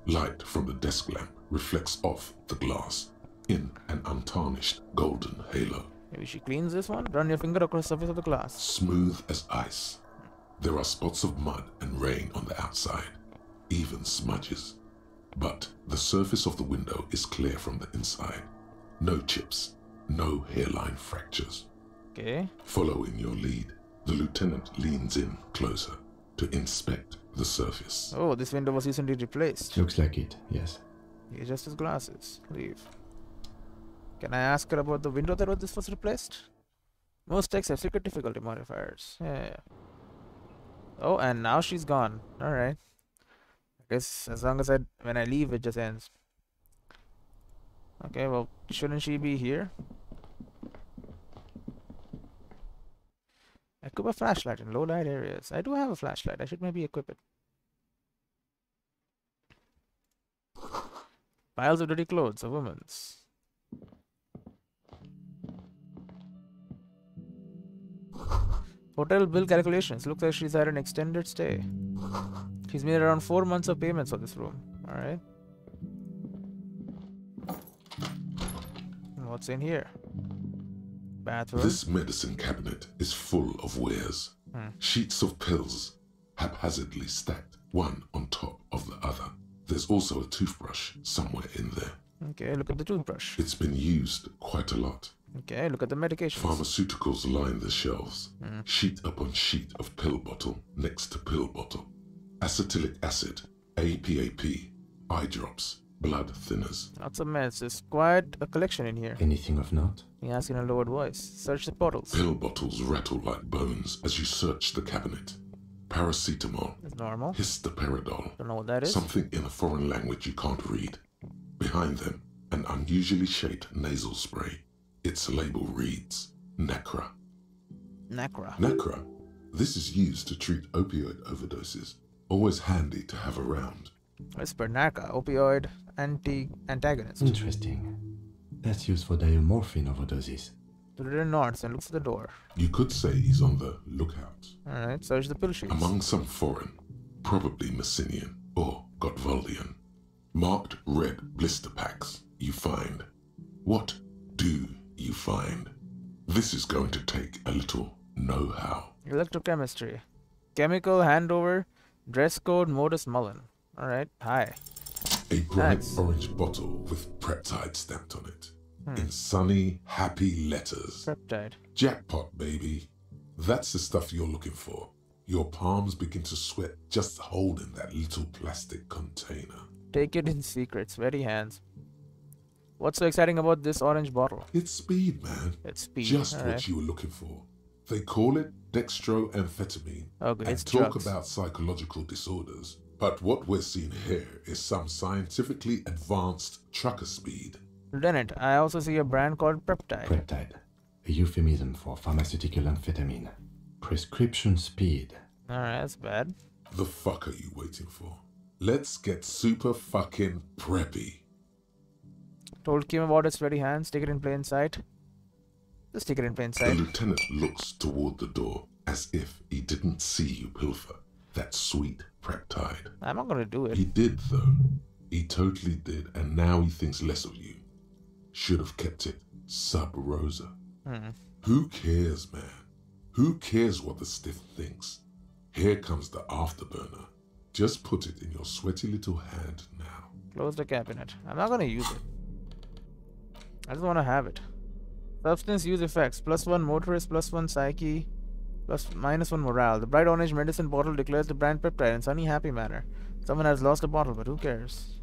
Light from the desk lamp reflects off the glass in an untarnished golden halo. Maybe she cleans this one? Run your finger across the surface of the glass. Smooth as ice. There are spots of mud and rain on the outside, even smudges. But the surface of the window is clear from the inside. No chips, no hairline fractures. Okay. Following your lead, the lieutenant leans in closer to inspect the surface. Oh, this window was recently replaced. Looks like it, yes. He adjusts his glasses. Leave. Can I ask her about the window that this was replaced? Most techs have secret difficulty modifiers. Yeah. Oh, and now she's gone. Alright. I guess as long as when I leave, it just ends. Okay, well, shouldn't she be here? Equip a flashlight in low light areas. I do have a flashlight. I should maybe equip it. Piles of dirty clothes, a woman's. Hotel bill calculations. Looks like she's had an extended stay. She's made around 4 months of payments for this room. Alright. What's in here? Bathroom. This medicine cabinet is full of wares. Sheets of pills, haphazardly stacked, one on top of the other. There's also a toothbrush somewhere in there. Okay, look at the toothbrush. It's been used quite a lot. Okay, look at the medications. Pharmaceuticals line the shelves. Sheet upon sheet of pill bottle next to pill bottle. Acetylic acid, APAP, eye drops, blood thinners. Lots of meds. There's quite a collection in here. Anything of note? He asks in a lowered voice. Search the bottles. Pill bottles rattle like bones as you search the cabinet. Paracetamol, It's normal. histoperidol, Don't know what that is. something in a foreign language you can't read. Behind them, an unusually shaped nasal spray. Its label reads, Nacra. Nacra. Nacra. This is used to treat opioid overdoses. Always handy to have around. Whisper Nacra. Opioid antagonist. Interesting. That's used for diamorphine overdoses. The leader nods and looks at the door. You could say he's on the lookout. Alright, search the pill sheets. Among some foreign, probably Messinian or Gotvaldian, marked red blister packs you find. What do you find? This is going to take a little know-how. Electrochemistry. Chemical handover. Dress code modus Mullen. Alright, hi. A bright Nice. orange bottle with Preptide stamped on it. In sunny, happy letters. Peptide. Jackpot, baby. That's the stuff you're looking for. Your palms begin to sweat just holding that little plastic container. Take it in secret. Sweaty hands. What's so exciting about this orange bottle? It's speed, man. It's speed. Just All what right. you were looking for. They call it dextroamphetamine Okay, and it's talk drugs. about psychological disorders. But what we're seeing here is some scientifically advanced trucker speed. Lieutenant, I also see a brand called Peptide. Peptide, a euphemism for pharmaceutical amphetamine. Prescription speed. Alright, that's bad. The fuck are you waiting for? Let's get super fucking preppy. Told Kim about his sweaty hands. Take it in plain sight. Just take it in plain The sight. lieutenant looks toward the door as if he didn't see you pilfer that sweet Peptide. I'm not gonna do it. He did, though. He totally did, and now he thinks less of you. Should have kept it sub rosa. Who cares, man? Who cares what the stiff thinks? Here comes the afterburner. Just put it in your sweaty little hand now. Close the cabinet. I'm not gonna use it. I just wanna have it. Substance use effects. +1 motorist, +1 psyche, -1 morale. The bright orange medicine bottle declares the brand Peptide in sunny, happy manner. Someone has lost a bottle, but who cares?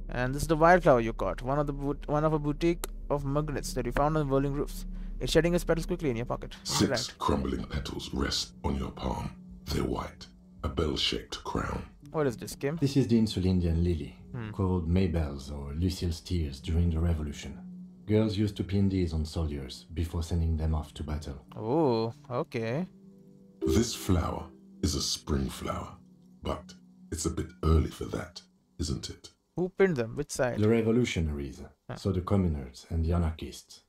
And this is the wildflower you caught. One of a boutique of magnets that you found on the whirling roofs. It's shedding its petals quickly in your pocket. 6 Interact. crumbling petals rest on your palm. They're white, a bell-shaped crown. What is this, Kim? This is the Insulindian lily, called Maybelle's or Lucille's tears during the Revolution. Girls used to pin these on soldiers before sending them off to battle. Oh, okay. This flower is a spring flower, but it's a bit early for that, isn't it? Who pinned them? Which side? The revolutionaries, so the communards and the anarchists.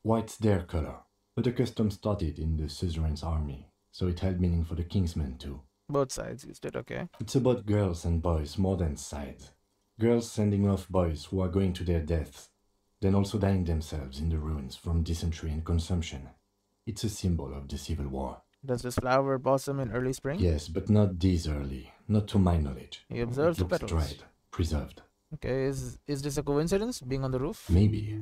White's their color, but the custom started in the suzerain's army, so it had meaning for the kingsmen too. Both sides used it, okay. It's about girls and boys more than sides. Girls sending off boys who are going to their deaths, then also dying themselves in the ruins from dysentery and consumption. It's a symbol of the Civil War. Does this flower blossom in early spring? Yes, but not this early, not to my knowledge. He observes It the looks petals. dried, preserved. Okay, is this a coincidence, being on the roof? Maybe,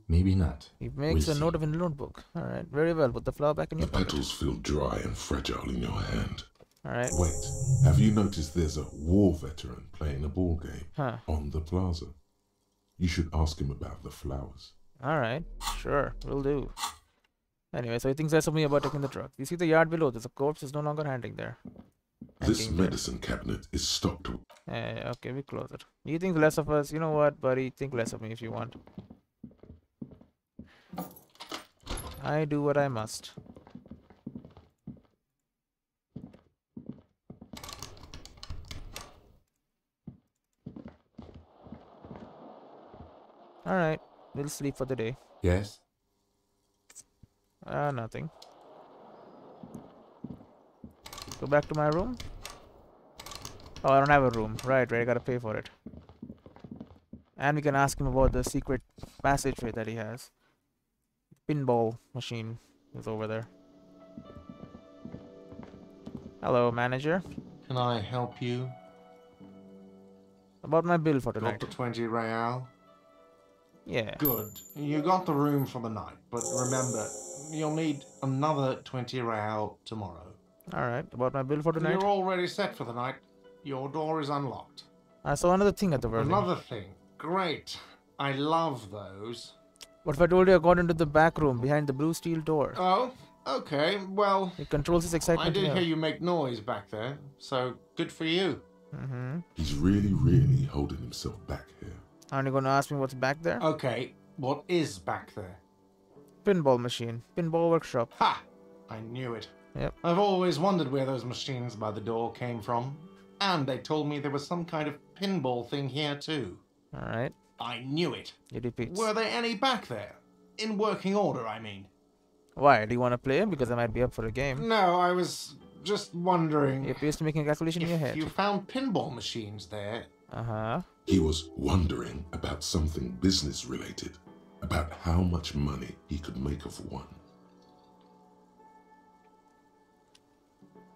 maybe not. He makes We'll a note see. of it in the notebook. Alright, very well. Put the flower back in The your pocket. petals feel dry and fragile in your hand. Alright. Wait, have you noticed there's a war veteran playing a ball game Huh. on the plaza? You should ask him about the flowers. Alright. Sure. Will do. Anyway, so he thinks less of me about taking the truck. You see the yard below. There's a corpse is no longer hanging there. This Hanging there. medicine cabinet is stocked with Okay, we close it. He thinks less of us. You know what, buddy? Think less of me if you want. I do what I must. Alright, we'll sleep for the day. Yes? Nothing. Go back to my room. Oh, I don't have a room. Right, I gotta pay for it. And we can ask him about the secret passageway that he has. Pinball machine is over there. Hello, manager. Can I help you? About my bill for Got tonight. the 20 real? Yeah. Good. You got the room for the night, but remember, you'll need another 20 real tomorrow. Alright, about my bill for tonight. You're already set for the night. Your door is unlocked. I saw another thing at the whirling. Another thing. Great. I love those. What if I told you I got into the back room behind the blue steel door? Oh, okay. Well, It controls his I excitement did here. hear you make noise back there, so good for you. He's really holding himself back here. Aren't you gonna ask me what's back there? Okay, what is back there? Pinball machine. Pinball workshop. Ha! I knew it. Yep. I've always wondered where those machines by the door came from. And they told me there was some kind of pinball thing here too. Alright. I knew it. It repeats. Were there any back there? In working order, I mean. Why? Do you want to play? Because I might be up for a game. No, I was just wondering He appears to be making a calculation in your if head. you found pinball machines there. Uh-huh. He was wondering about something business related, about how much money he could make of one.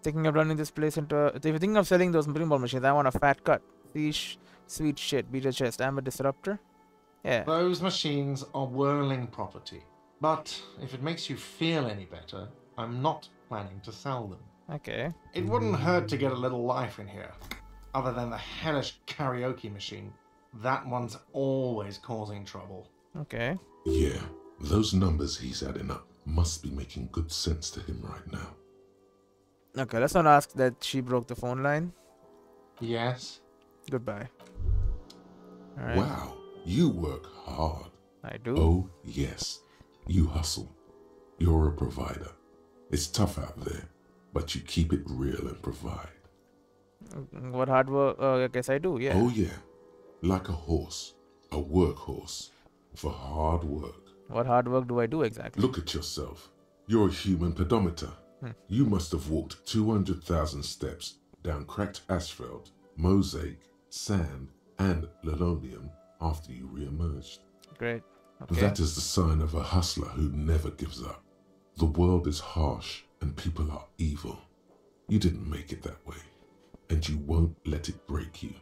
Thinking of running this place into... If you're thinking of selling those pinball machines, I want a fat cut. Sweet shit. Beat your chest. I'm a disruptor. Yeah. Those machines are whirling property. But if it makes you feel any better, I'm not planning to sell them. Okay. It wouldn't hurt to get a little life in here. Other than the hellish karaoke machine, that one's always causing trouble. Okay. Yeah, those numbers he's adding up must be making good sense to him right now. Okay, let's not ask that she broke the phone line. Yes? Goodbye. Alright. Wow, you work hard. I do. Oh, yes. You hustle. You're a provider. It's tough out there, but you keep it real and provide. What hard work? I guess I do, yeah. Oh, yeah. Like a horse, a workhorse, for hard work. What hard work do I do exactly? Look at yourself. You're a human pedometer. You must have walked 200,000 steps down cracked asphalt, mosaic, sand, and linoleum after you re-emerged. Great. Okay. That is the sign of a hustler who never gives up. The world is harsh and people are evil. You didn't make it that way, and you won't let it break you.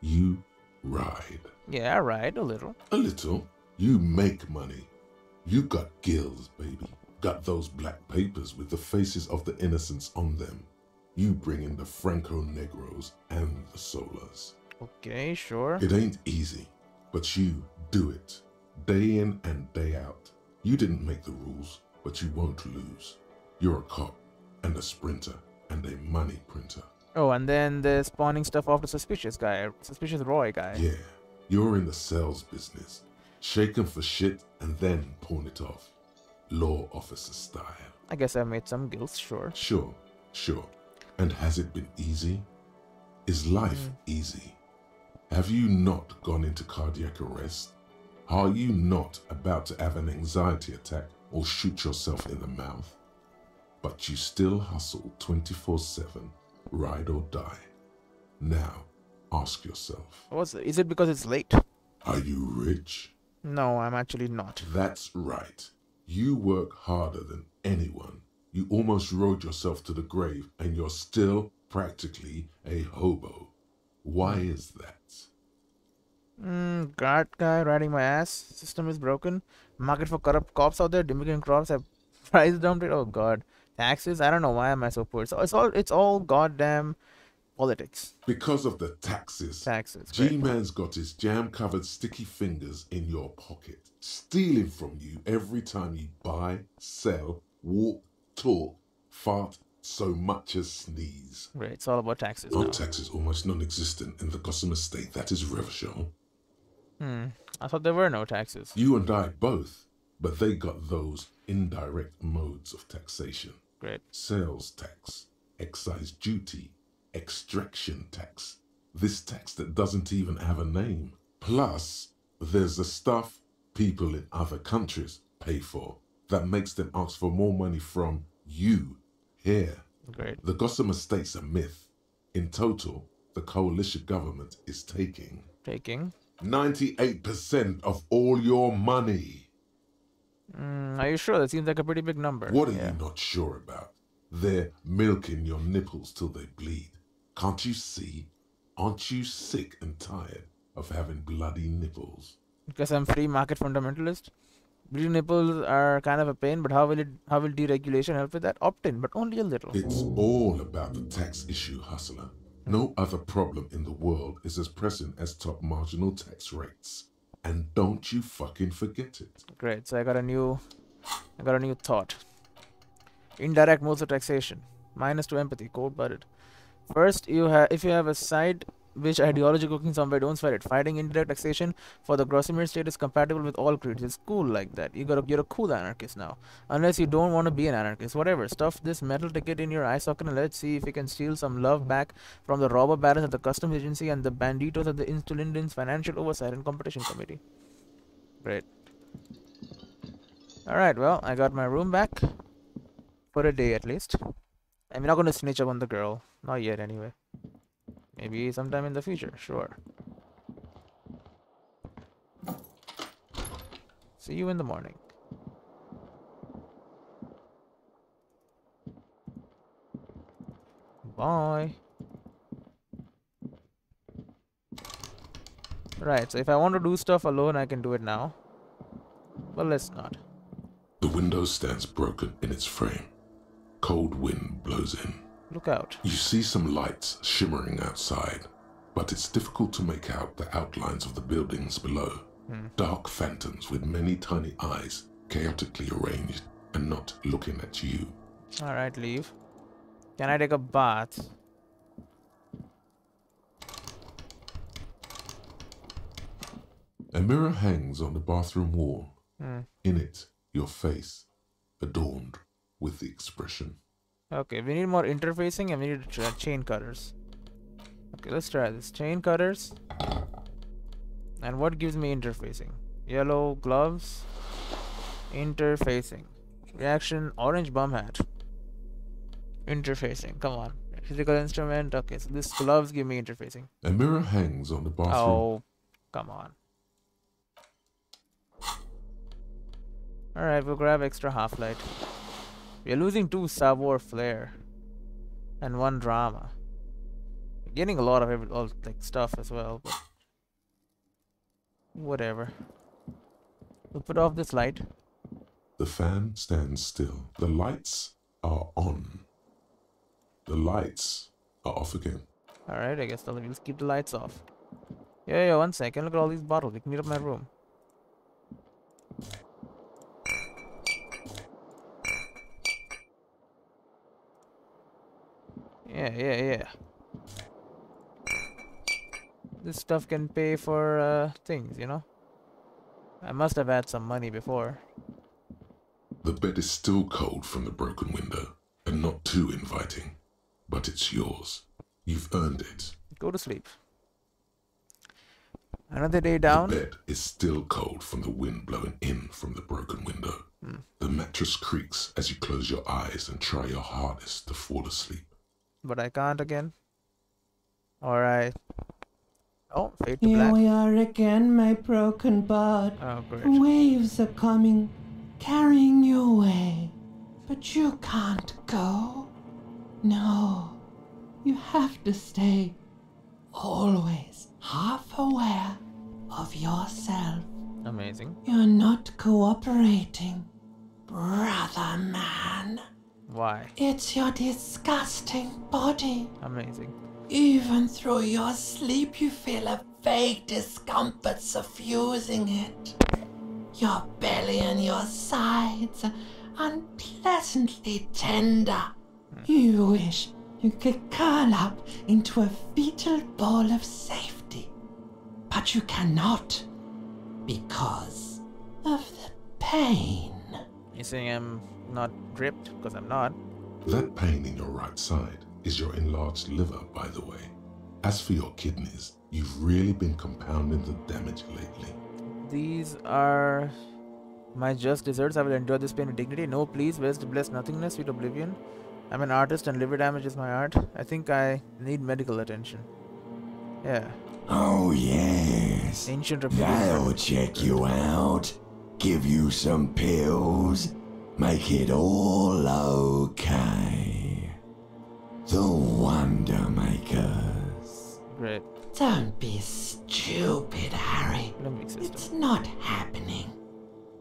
You ride. Yeah, I ride a little. A little. You make money. You got gills, baby. Got those black papers with the faces of the innocents on them. You bring in the Franco-Negros and the Solas. Okay, sure. It ain't easy, but you do it. Day in and day out. You didn't make the rules, but you won't lose. You're a cop and a sprinter and a money printer. Oh, and then the spawning stuff off the suspicious guy, suspicious Roy guy. Yeah, you're in the sales business. Shake 'em for shit and then pawn it off. Law officer style. I guess I made some gills, sure. Sure. And has it been easy? Is life easy? Have you not gone into cardiac arrest? Are you not about to have an anxiety attack or shoot yourself in the mouth? But you still hustle 24/7, ride or die. Now, ask yourself. Is it because it's late? Are you rich? No, I'm actually not. That's right. You work harder than anyone. You almost rode yourself to the grave and you're still practically a hobo. Why is that? Guard guy riding my ass. System is broken. Market for corrupt cops out there. Immigrant crops have price dumped it. Oh god. Taxes? I don't know. Why am I so poor? So it's all goddamn politics. Because of the taxes. Taxes. Great. G-Man's got his jam-covered sticky fingers in your pocket, stealing from you every time you buy, sell, walk, talk, fart, so much as sneeze. Right, it's all about taxes Our now. taxes almost non-existent in the Gotham estate. That is Revachol. I thought there were no taxes. You and I both, but they got those indirect modes of taxation. Great. Sales tax, excise duty, extraction tax. This tax that doesn't even have a name. Plus, there's the stuff people in other countries pay for that makes them ask for more money from you here. Great. The Gotham estate's a myth. In total, the coalition government is taking 98% of all your money. Are you sure? That seems like a pretty big number. What are you not sure about? They're milking your nipples till they bleed. Can't you see? Aren't you sick and tired of having bloody nipples? Because I'm free market fundamentalist. Bleeding nipples are kind of a pain, but how will deregulation help with that? Opt-in, but only a little. It's all about the tax issue, hustler. No other problem in the world is as pressing as top marginal tax rates. And don't you fucking forget it. Great. So I got a new thought. Indirect modes of taxation. -2 empathy. Cold-blooded. First, if you have a side which ideology cooking somewhere, don't sweat it. Fighting indirect taxation for the Grossimir state is compatible with all creeds. It's cool like that. You're a cool anarchist now. Unless you don't want to be an anarchist. Whatever. Stuff this metal ticket in your eye socket and let's see if you can steal some love back from the robber barons at the customs agency and the banditos at the Insulindens Financial Oversight and Competition Committee. Great. Alright, well, I got my room back. For a day at least. I'm not going to snitch up on the girl. Not yet anyway. Maybe sometime in the future, sure. See you in the morning. Bye. Right, so if I want to do stuff alone, I can do it now. But let's not. The window stands broken in its frame. Cold wind blows in. Look out. You see some lights shimmering outside, but it's difficult to make out the outlines of the buildings below. Dark phantoms with many tiny eyes, chaotically arranged and not looking at you. Alright, leave. Can I take a bath? A mirror hangs on the bathroom wall. In it, your face, adorned with the expression. Okay, we need more interfacing and we need chain cutters. Okay, let's try this. Chain cutters. And what gives me interfacing? Yellow gloves. Interfacing. Reaction, orange bum hat. Interfacing, come on. Physical instrument. Okay, so this gloves give me interfacing. A mirror hangs on the bathroom. Oh, come on. Alright, we'll grab extra half-light. We're losing 2 savoir flair. And 1 drama. We're getting a lot of stuff as well, but whatever. We'll put off this light. The fan stands still. The lights are on. The lights are off again. Alright, I guess we'll just keep the lights off. Yeah, 1 second. Look at all these bottles. We can clean up my room. Yeah. This stuff can pay for things, you know? I must have had some money before. The bed is still cold from the broken window, and not too inviting. But it's yours. You've earned it. Go to sleep. Another day down. The bed is still cold from the wind blowing in from the broken window. The mattress creaks as you close your eyes and try your hardest to fall asleep. But I can't again. Alright. Oh, fade to Here black. we are again, my broken bud. Oh, great. Waves are coming, carrying you away. But you can't go. No, you have to stay. Always half aware of yourself. Amazing. You're not cooperating, brother man. Why? It's your disgusting body. Amazing. Even through your sleep, you feel a vague discomfort suffusing it. Your belly and your sides are unpleasantly tender. You wish you could curl up into a fetal ball of safety. But you cannot, because of the pain. You're saying I'm not gripped? Because I'm not. That pain in your right side is your enlarged liver, by the way. As for your kidneys, you've really been compounding the damage lately. These are my just desserts. I will endure this pain with dignity. No, please, where's the blessed nothingness, sweet oblivion? I'm an artist and liver damage is my art. I think I need medical attention. Yeah. Oh, yes. Ancient They'll reputation. check you out, give you some pills, make it all okay. The Wonder Makers. Great. Don't be stupid, Harry. Limbic system. It's not happening.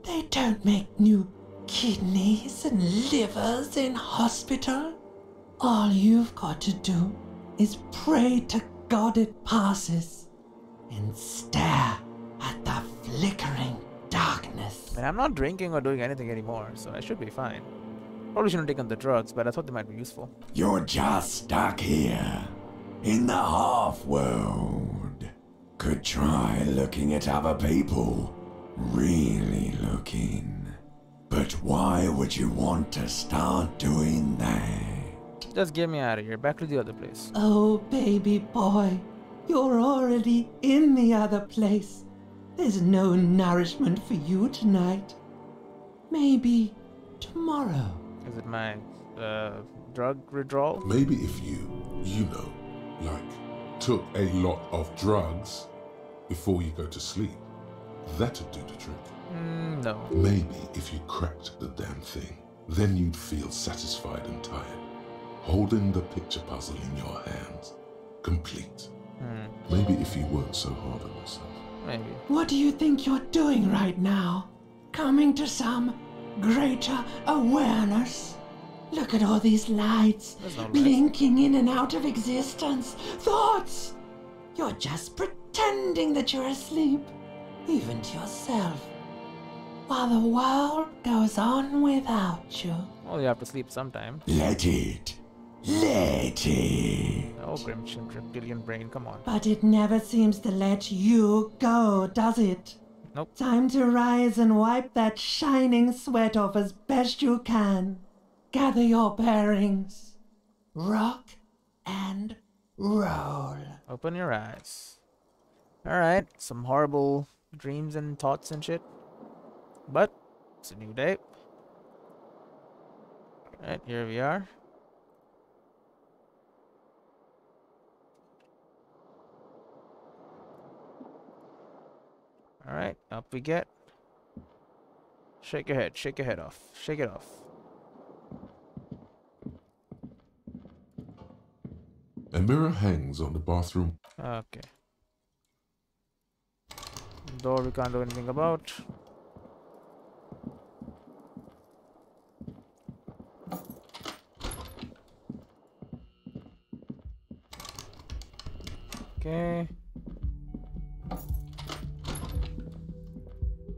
They don't make new kidneys and livers in hospital. All you've got to do is pray to God it passes and stare at the flickering darkness. And I'm not drinking or doing anything anymore, so I should be fine. Probably shouldn't have taken the drugs, but I thought they might be useful. You're just stuck here, in the half-world. Could try looking at other people. Really looking. But why would you want to start doing that? Just get me out of here. Back to the other place. Oh, baby boy, you're already in the other place. There's no nourishment for you tonight. Maybe tomorrow. Is it my drug withdrawal? Maybe if you know, like, took a lot of drugs before you go to sleep, that'd do the trick. No. Maybe if you cracked the damn thing, then you'd feel satisfied and tired, holding the picture puzzle in your hands, complete. Maybe if you weren't so hard on yourself. Maybe. What do you think you're doing right now? Coming to some greater awareness? Look at all these lights There's no lights. blinking in and out of existence. Thoughts! You're just pretending that you're asleep, even to yourself, while the world goes on without you. Well, you have to sleep sometime. Let it. Let it. Oh, Grim reptilian brain, come on. But it never seems to let you go, does it? Nope. Time to rise and wipe that shining sweat off as best you can. Gather your bearings. Rock and roll. Open your eyes. Alright, some horrible dreams and thoughts and shit. But, it's a new day. Alright, here we are. Alright, up we get. Shake your head off. Shake it off. A mirror hangs on the bathroom. Okay. Door we can't do anything about. Okay.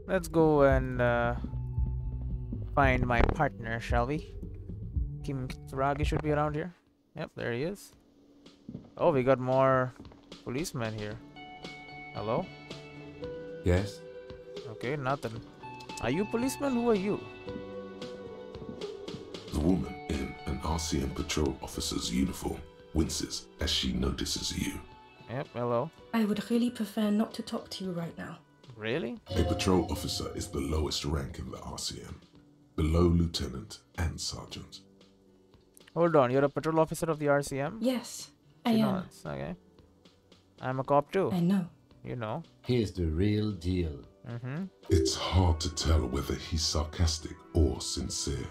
Let's go and find my partner, shall we? Kim Kitsuragi should be around here. Yep, there he is. Oh, we got more policemen here. Hello? Yes? Okay, nothing. Are you policemen? Who are you? The woman in an RCM patrol officer's uniform winces as she notices you. Yep, hello. I would really prefer not to talk to you right now. Really? A patrol officer is the lowest rank in the RCM, below lieutenant and sergeant. Hold on, you're a patrol officer of the RCM? Yes, I She am. nods. Okay. I'm a cop too. I know. You know. Here's the real deal. Mm-hmm. It's hard to tell whether he's sarcastic or sincere,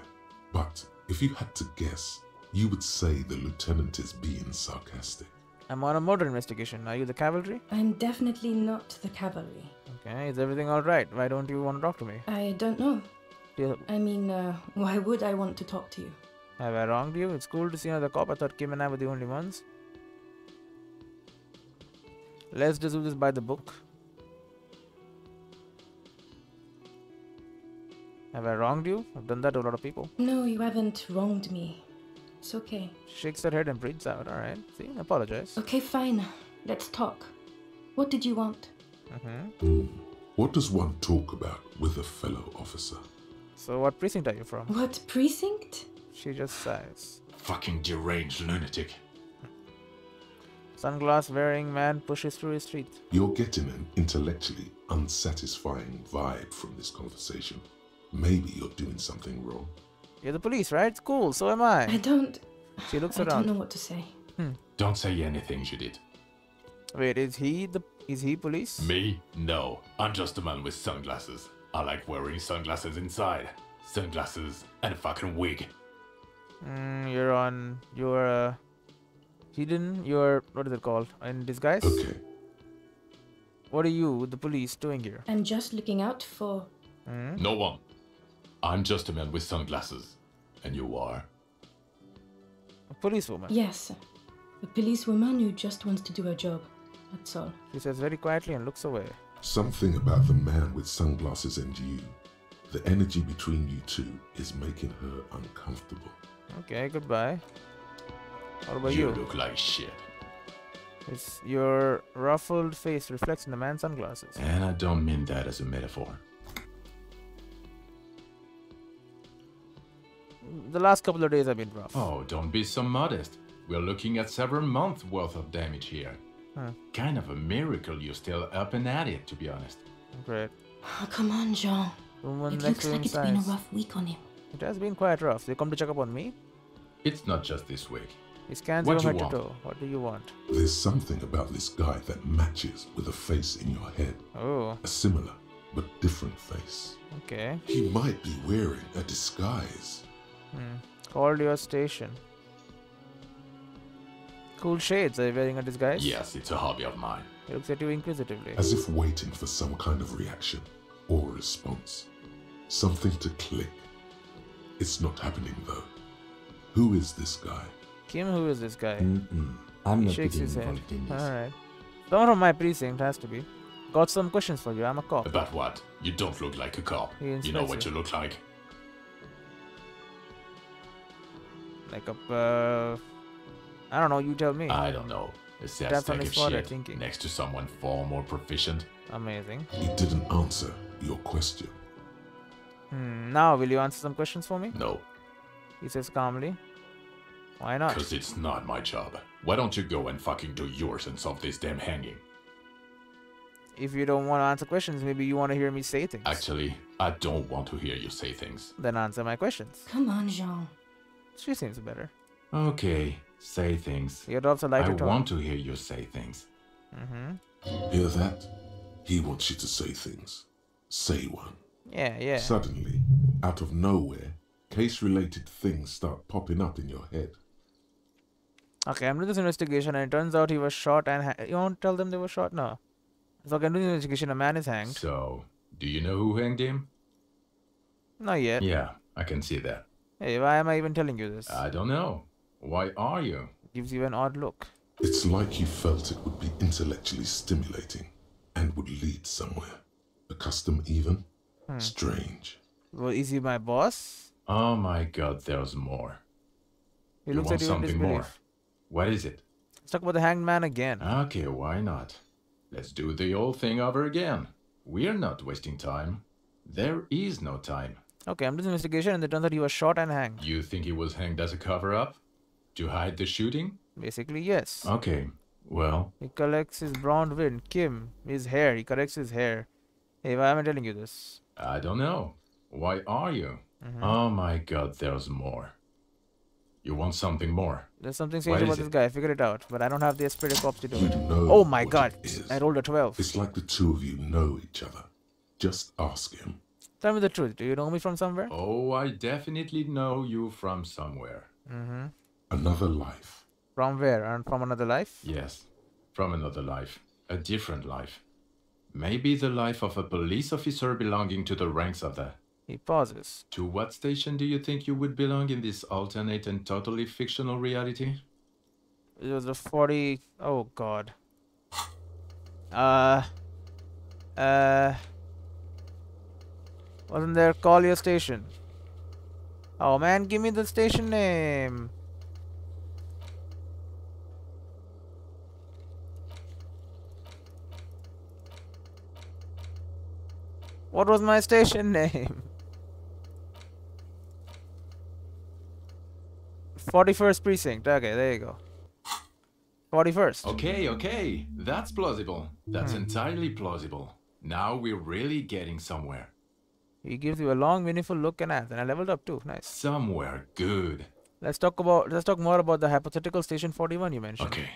but if you had to guess, you would say the lieutenant is being sarcastic. I'm on a murder investigation. Are you the cavalry? I'm definitely not the cavalry. Okay, is everything alright? Why don't you want to talk to me? I don't know. Do I mean, why would I want to talk to you? Have I wronged you? It's cool to see another cop. I thought Kim and I were the only ones. Let's just do this by the book. Have I wronged you? I've done that to a lot of people. No, you haven't wronged me. It's okay. Shakes her head and breathes out. Alright. See? Apologize. Okay, fine. Let's talk. What did you want? Mm-hmm. What does one talk about with a fellow officer? So what precinct are you from? What precinct? She just sighs. Fucking deranged lunatic. Sunglass wearing man pushes through his street. You're getting an intellectually unsatisfying vibe from this conversation. Maybe you're doing something wrong. You're the police, right? It's cool. So am I. I don't... She looks I around. don't know what to say. Don't say anything, Judith. Wait, is he police? Me? No. I'm just a man with sunglasses. I like wearing sunglasses inside. Sunglasses and a fucking wig. You're hidden, what is it called? In disguise? Okay, What are you, the police, doing here? I'm just looking out for... No one. I'm just a man with sunglasses. And you are? A policewoman. Yes. A policewoman who just wants to do her job. That's all. She says very quietly and looks away. something about the man with sunglasses and you, the energy between you two is making her uncomfortable. Okay, goodbye. What about You you? look like shit. It's your ruffled face reflects in the man's sunglasses. And I don't mean that as a metaphor. The last couple of days have been rough. Oh, don't be so modest. We're looking at several months worth of damage here. Kind of a miracle you're still up and at it, to be honest. Great. Oh, come on, Jean. Woman It next looks to him like it's been a sighs. rough week on him. It has been quite rough. They come to check up on me. It's not just this week. He scans What your you head to want? toe. What do you want? There's something about this guy that matches with a face in your head. Oh, A similar but different face. okay. He might be wearing a disguise. Called your station. Cool shades. Are you wearing a disguise? Yes, it's a hobby of mine. He looks at you inquisitively. as if waiting for some kind of reaction or response. Something to click. It's not happening though. Who is this guy? Kim, who is this guy? I'm He not shakes getting his head. involved in this. Alright. Someone from my precinct has to be. Got some questions for you. I'm a cop. About what? You don't look like a cop. He You know inspects what you. you look like? Like a, I don't know, you tell me. I don't know. A sad Taps on stack his of forehead, shit thinking. next to someone far more proficient. Amazing. He didn't answer your question. Now, will you answer some questions for me? No, He says calmly. Why not? because it's not my job. Why don't you go and fucking do yours and solve this damn hanging? If you don't want to answer questions, maybe you want to hear me say things. Actually, I don't want to hear you say things. Then answer my questions. Come on, Jean. She seems better. Okay, say things. He adopts a I lighter tone. want to hear you say things. Hear that? He wants you to say things. Say one. Yeah. Suddenly, out of nowhere, case-related things start popping up in your head. Okay, I'm doing this investigation and it turns out he was shot and you won't tell them they were shot? No. So I'm doing the investigation, a man is hanged. So, do you know who hanged him? Not yet. Yeah, I can see that. Hey, why am I even telling you this? I don't know. Why are you? Gives you an odd look. It's like you felt it would be intellectually stimulating and would lead somewhere. A custom even? Strange. Well, is he my boss? Oh my god, there's more. He You looks want at you in something more? disbelief. What is it? Let's talk about the hanged man again. Okay, why not? Let's do the old thing over again. We're not wasting time. There is no time. Okay, I'm doing the investigation and it turns out he was shot and hanged. You think he was hanged as a cover-up? To hide the shooting? Basically, yes. Okay, well, He collects his brown wind. Kim, his hair. He corrects his hair. Hey, why am I telling you this? I don't know. Why are you? Oh my god, there's more. You want something more? There's something What strange is about this it? guy. I figured it out, but I don't have the esprit de corps to do You it. know Oh my what god! it is. I rolled a 12. It's like the two of you know each other. Just ask him. Tell me the truth. Do you know me from somewhere? Oh, I definitely know you from somewhere. Another life. From where? And from another life? Yes, from another life. A different life. Maybe the life of a police officer belonging to the ranks of the... He pauses. To what station do you think you would belong in this alternate and totally fictional reality? It was a 40... Oh god. Wasn't there Collier Station? Oh man, give me the station name. What was my station name? 41st Precinct. Okay, there you go. 41st. Okay, that's plausible. That's entirely plausible. Now we're really getting somewhere. He gives you a long, meaningful look and answer. And I leveled up too. Nice. Somewhere good. Let's talk more about the hypothetical station 41 you mentioned. Okay.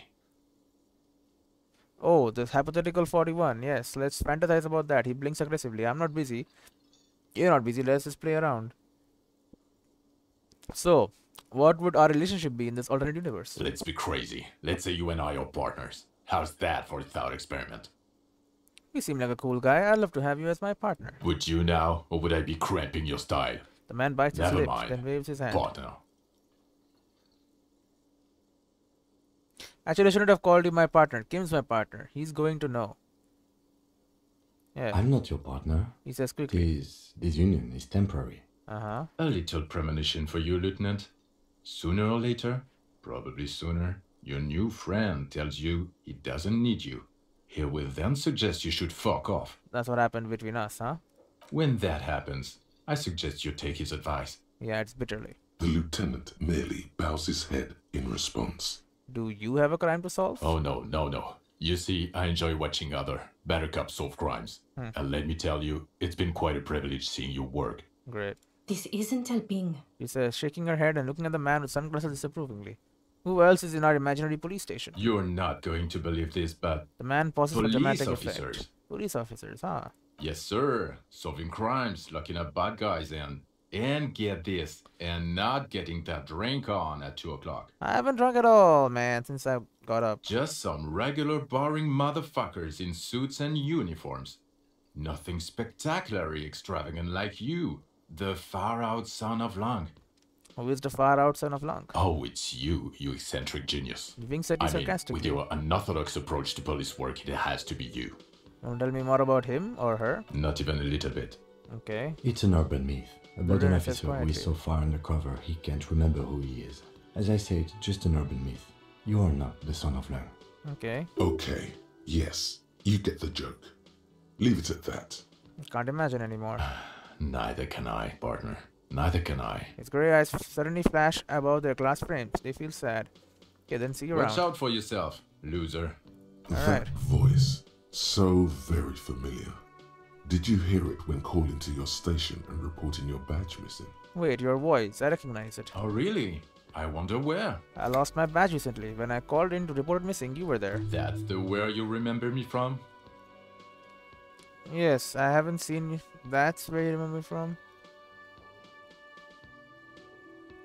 Oh, this hypothetical 41. Yes, let's fantasize about that. He blinks aggressively. I'm not busy. You're not busy. Let's just play around. So, what would our relationship be in this alternate universe? Let's be crazy. Let's say you and I are partners. How's that for a thought experiment? You seem like a cool guy. I'd love to have you as my partner. Would you now, or would I be cramping your style? The man bites his Never lips, mind. then waves his hand. Partner. Actually, I shouldn't have called you my partner. Kim's my partner. He's going to know. Yeah, I'm not your partner. he says quickly. This union is temporary. Uh-huh. A little premonition for you, Lieutenant. Sooner or later, probably sooner, your new friend tells you he doesn't need you. He will then suggest you should fuck off. That's what happened between us, huh? When that happens, I suggest you take his advice. He adds bitterly. The lieutenant merely bows his head in response. Do you have a crime to solve? Oh, no. You see, I enjoy watching other better cops solve crimes. And let me tell you, it's been quite a privilege seeing you work. Great. This isn't helping. She says, shaking her head and looking at the man with sunglasses disapprovingly. Who else is in our imaginary police station? You're not going to believe this, but The man pauses for police dramatic officers. effect. Police officers, huh? Yes, sir. Solving crimes, locking up bad guys, and And get this, and not getting that drink on at 2 o'clock. I haven't drunk at all, man, since I got up. Just some regular boring motherfuckers in suits and uniforms. Nothing spectacularly extravagant like you, the far-out son of Lang. Who is the far-out son of Lang? Oh, it's you, you eccentric genius. You being said you sarcastically. With your unorthodox approach to police work, it has to be you. Don't tell me more about him or her. Not even a little bit. Okay. It's an urban myth about an officer who quietly. is so far undercover he can't remember who he is. As I said, just an urban myth. You are not the son of Lang. Okay. Okay, yes, you get the joke. Leave it at that. Can't imagine anymore. Neither can I, partner. Neither can I. His grey eyes suddenly flash above their glass frames. They feel sad. Okay, then see you around. Watch out for yourself, loser. That voice, so very familiar. Did you hear it when calling to your station and reporting your badge missing? Wait, your voice. I recognize it. Oh, really? I wonder where. I lost my badge recently. When I called in to report it missing, you were there. That's the where you remember me from? Yes, I haven't seen you. That's where you remember me from?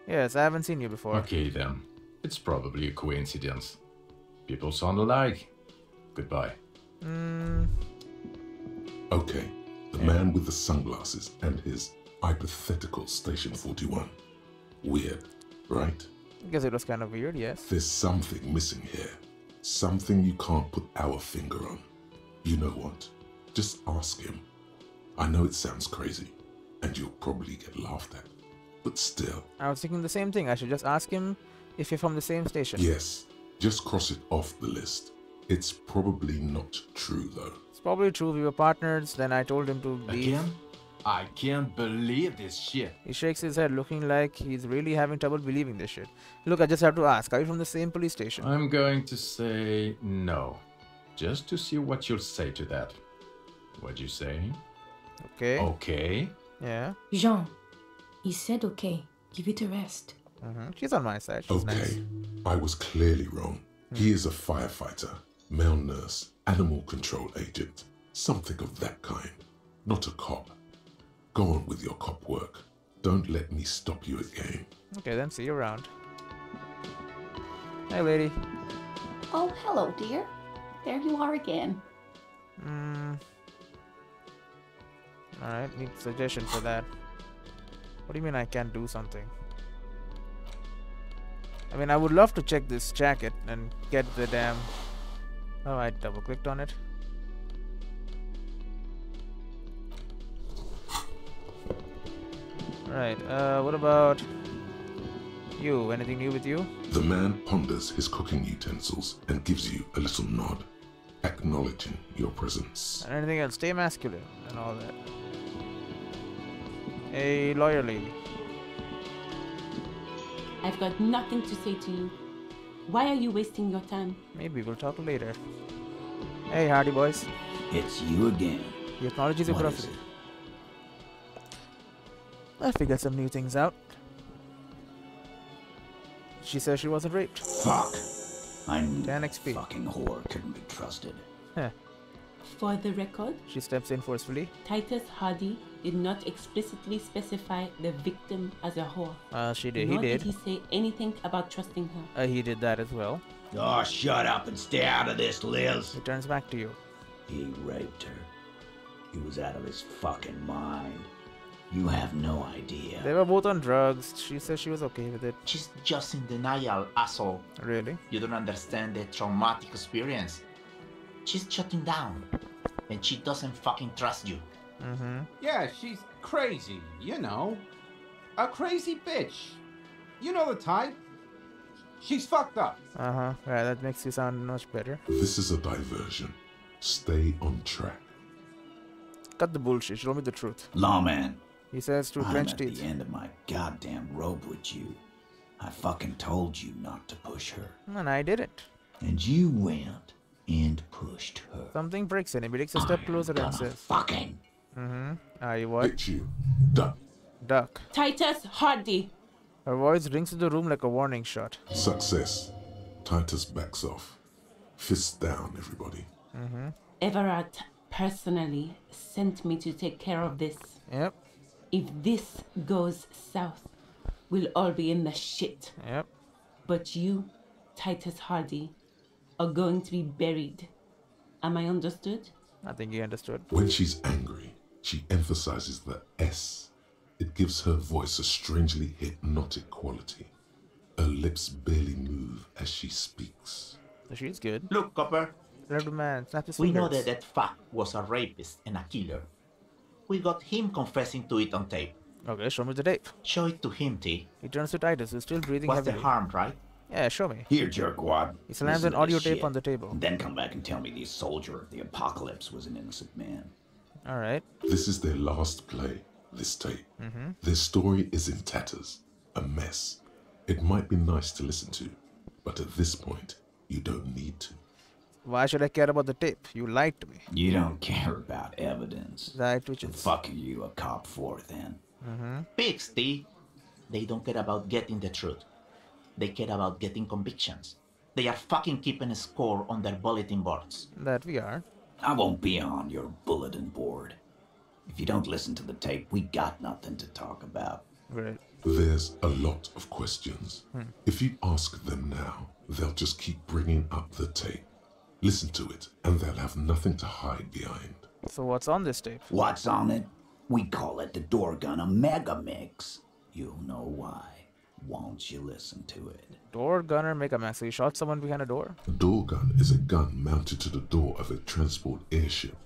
Yes, I haven't seen you before. Okay then. It's probably a coincidence. People sound alike. Goodbye. Okay, the man with the sunglasses and his hypothetical Station 41. Weird, right? I guess it was kind of weird, yes. There's something missing here. Something you can't put our finger on. You know what? Just ask him. I know it sounds crazy, and you'll probably get laughed at. But still. I was thinking the same thing. I should just ask him if you're from the same station. Yes, just cross it off the list. It's probably not true, though. It's probably true. We were partners. Then I told him to leave. Again? I can't believe this shit. He shakes his head, looking like he's really having trouble believing this shit. Look, I just have to ask. Are you from the same police station? I'm going to say no. Just to see what you'll say to that. What'd you say? Okay. Okay. Yeah. Jean, he said okay. Give it a rest. She's on my side. She's Okay, nice. I was clearly wrong. He is a firefighter, male nurse, animal control agent, something of that kind. Not a cop. Go on with your cop work. Don't let me stop you again. Okay, then see you around. Hey, lady. Oh, hello, dear. There you are again. Alright, need suggestion for that. What do you mean I can't do something? I mean, I would love to check this jacket and get the damn... Oh, I double-clicked on it. Right, what about you? Anything new with you? The man ponders his cooking utensils and gives you a little nod, acknowledging your presence. And anything else? Stay masculine and all that. A lawyer lady. I've got nothing to say to you. Why are you wasting your time? Maybe we'll talk later. Hey, Hardy boys. It's you again. He acknowledges you What is gruffly. I figured some new things out. She says she wasn't raped. Fuck. I knew 10 that XP. fucking whore couldn't be trusted. Huh. For the record, She steps in forcefully. Titus Hardy did not explicitly specify the victim as a whore. She did. Nor He did. he say anything about trusting her. He did that as well. Oh, shut up and stay out of this, Liz. He turns back to you. He raped her. He was out of his fucking mind. You have no idea. They were both on drugs. She says she was okay with it. She's just in denial, asshole. Really? You don't understand the traumatic experience. She's shutting down. And she doesn't fucking trust you. Yeah, she's crazy, you know. A crazy bitch. You know the type. She's fucked up. Right, that makes you sound much better. This is a diversion. Stay on track. Cut the bullshit. Show me the truth. Lawman. He says through I'm clenched at teeth. the end of my goddamn rope with you. I fucking told you not to push her. And I didn't. And you went and pushed her. Something breaks in him. He takes a step closer and says, Fucking. Are you what? Hit you. Duck. Duck. Titus Hardy. Her voice rings through the room like a warning shot. Success. Titus backs off. Fists down, everybody. Everard personally sent me to take care of this. Yep. If this goes south, we'll all be in the shit. Yep. But you, Titus Hardy, are going to be buried. Am I understood? I think you understood. When she's angry, she emphasizes the S. It gives her voice a strangely hypnotic quality. Her lips barely move as she speaks. So she's good. Look, Copper. Red man, snap his We know fingers. that fuck was a rapist and a killer. We got him confessing to it on tape. Okay, show me the tape. Show it to him, T. He turns to Titus, who's still breathing Was heavily. the harm, right? Yeah, show me. Here, jerkwad. He slams Listen an to audio this tape shit, on the table. and then come back and tell me the soldier of the apocalypse was an innocent man. Alright. This is their last play, this tape. Their story is in tatters, a mess. It might be nice to listen to, but at this point, you don't need to. Why should I care about the tape? You lied to me. You don't care about evidence. Right, which The is... fuck are you a cop for, then? Pigs, T. They don't care about getting the truth. They care about getting convictions. They are fucking keeping a score on their bulletin boards. That we are. I won't be on your bulletin board. If you don't listen to the tape, we got nothing to talk about. Great. There's a lot of questions. If you ask them now, they'll just keep bringing up the tape. Listen to it, and they'll have nothing to hide behind. So what's on this tape? What's on it? We call it the Door Gunner Mega Mix. You'll know why. Won't you listen to it? Door gunner Mega Man. So you shot someone behind a door? A door gun is a gun mounted to the door of a transport airship.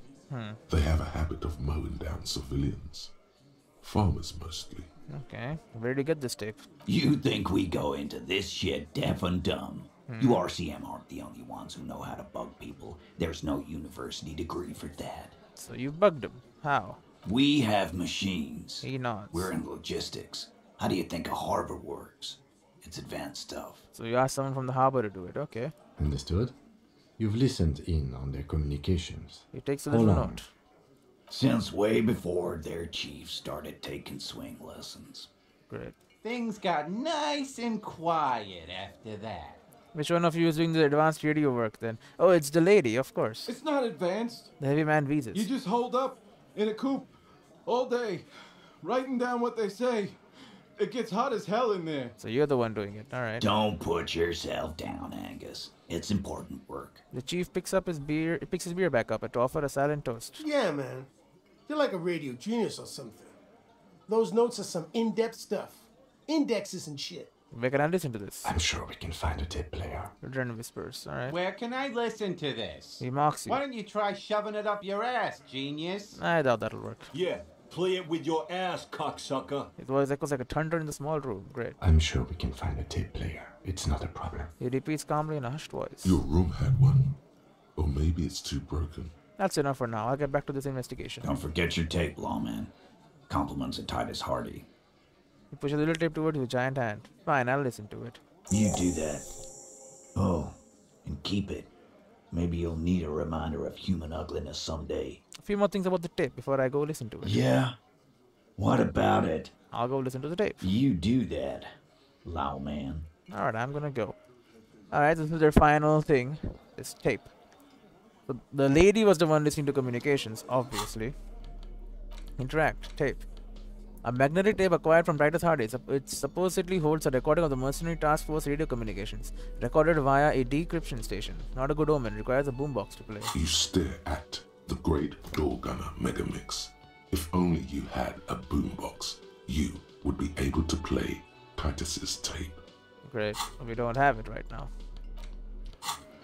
They have a habit of mowing down civilians. Farmers mostly. Okay. Where did you get this tape? You think we go into this shit deaf and dumb? You RCM aren't the only ones who know how to bug people. There's no university degree for that. So you bugged him. How? We have machines. He nods. We're in logistics. How do you think a harbor works? It's advanced stuff. So you asked someone from the harbor to do it. Okay. Understood? You've listened in on their communications. He takes a little Hold on. note. Since way before their chief started taking swing lessons. Great. Things got nice and quiet after that. Which one of you is doing the advanced radio work then? Oh, it's the lady, of course. It's not advanced. The heavy man visas. You just hold up in a coop all day, writing down what they say. It gets hot as hell in there. So you're the one doing it. Alright. Don't put yourself down, Angus. It's important work. The chief picks his beer back up to offer a silent toast. Yeah, man. You're like a radio genius or something. Those notes are some in-depth stuff. Indexes and shit. Where can I listen to this? I'm sure we can find a tape player. Return whispers. Alright. Where can I listen to this? He mocks you. Why don't you try shoving it up your ass, genius? I doubt that'll work. Yeah, play it with your ass, cocksucker. It was echoes like a thunder in the small room. Great. I'm sure we can find a tape player. It's not a problem. He repeats calmly in a hushed voice. Your room had one. Or maybe it's too broken. That's enough for now. I'll get back to this investigation. Don't forget your tape, lawman. Compliments of Titus Hardy. He pushes a little tape towards his giant hand. Fine, I'll listen to it. You do that. Oh, and keep it. Maybe you'll need a reminder of human ugliness someday. A few more things about the tape before I go listen to it. Yeah? What about it? I'll go listen to the tape. You do that, lawman. Alright, I'm gonna go. Alright, this is their final thing. This tape. So the lady was the one listening to communications, obviously. Interact. Tape. A magnetic tape acquired from Titus Hardy. It supposedly holds a recording of the mercenary task force radio communications, recorded via a decryption station. Not a good omen. Requires a boombox to play. You stare at the great Door Gunner Megamix. If only you had a boombox, you would be able to play Titus's tape. Great. We don't have it right now.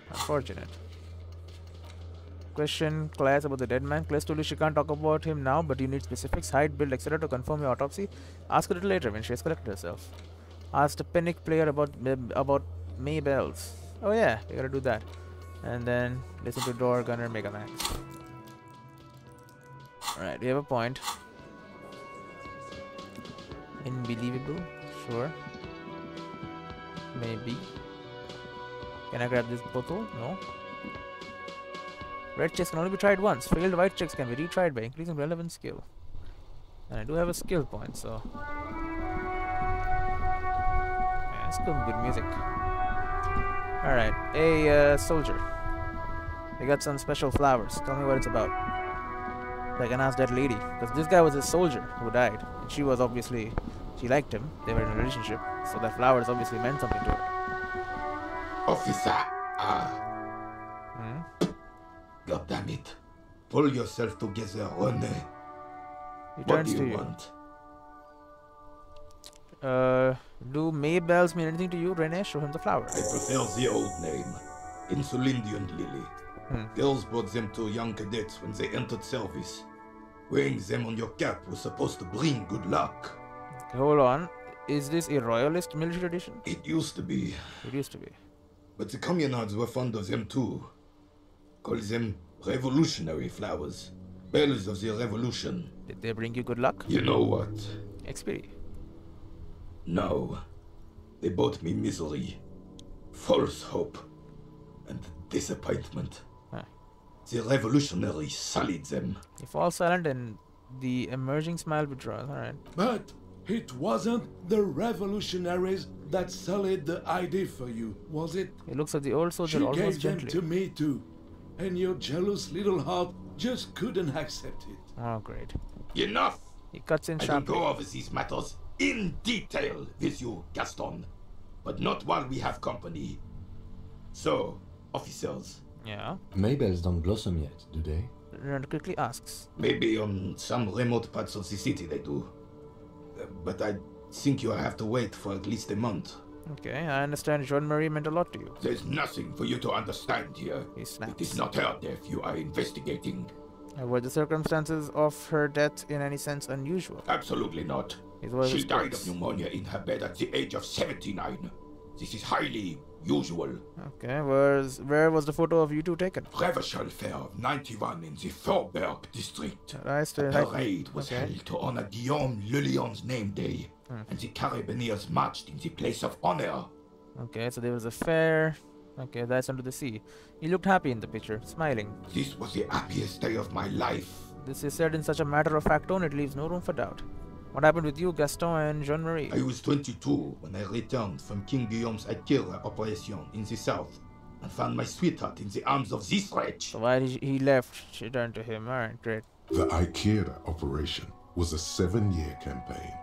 Unfortunate. Question Claire about the dead man. Claire told you she can't talk about him now, but you need specifics, height, build, etc. to confirm your autopsy. Ask her a little later when she has collected herself. Ask the panic player about May Bells. Oh yeah, you gotta do that. And then listen to Door Gunner Mega Max. Alright, we have a point. Unbelievable. Sure. Maybe. Can I grab this bottle? No. Red checks can only be tried once. Failed white checks can be retried by increasing relevant skill. And I do have a skill point, so... Yeah, that's good music. Alright, a soldier. They got some special flowers. Tell me what it's about. Like and ask that lady, because this guy was a soldier who died, and she was obviously, she liked him. They were in a relationship, so that flowers obviously meant something to her. Officer, God damn it! Pull yourself together, Rene. He What turns do to you you. want? Do Maybells mean anything to you, Rene? Show him the flowers. I prefer the old name, Insulindian Lily. Girls brought them to young cadets when they entered service. Wearing them on your cap was supposed to bring good luck. Okay, hold on. Is this a royalist military tradition? It used to be. It used to be. But the communards were fond of them too. Call them revolutionary flowers. Bells of the revolution. Did they bring you good luck? You know what? Experience. No. They brought me misery, false hope, and disappointment. The revolutionaries sullied them. You fall silent and the emerging smile withdraws. Alright. But it wasn't the revolutionaries that sullied the idea for you, was it? He looks at the old soldier She almost gave them gently. to me too, and your jealous little heart just couldn't accept it. Oh, great. Enough! He cuts in I will sharply. go over these matters in detail with you, Gaston. But not while we have company. So, officers. Yeah. Maybells don't blossom yet, do they? Ren quickly asks. Maybe on some remote parts of the city they do. But I think you'll have to wait for at least a month. Okay, I understand Jean-Marie meant a lot to you. There's nothing for you to understand here. He snaps. It is not her death you are investigating. Were the circumstances of her death in any sense unusual? Absolutely not. She died of pneumonia in her bed at the age of 79. This is highly usual. Okay, where was the photo of you two taken? Reversal Fair of 91 in the Faubourg district. I The parade was held to honor Guillaume Le Lion's name day, and the Carabineers marched in the place of honor. Okay, so there was a fair. Okay, that's under the sea. He looked happy in the picture, smiling. This was the happiest day of my life. This is said in such a matter-of-fact tone, it leaves no room for doubt. What happened with you, Gaston and Jean-Marie? I was 22 when I returned from King Guillaume's Akira operation in the south and found my sweetheart in the arms of this wretch. So why did he left? She turned to him. Alright, great. The Akira operation was a 7-year campaign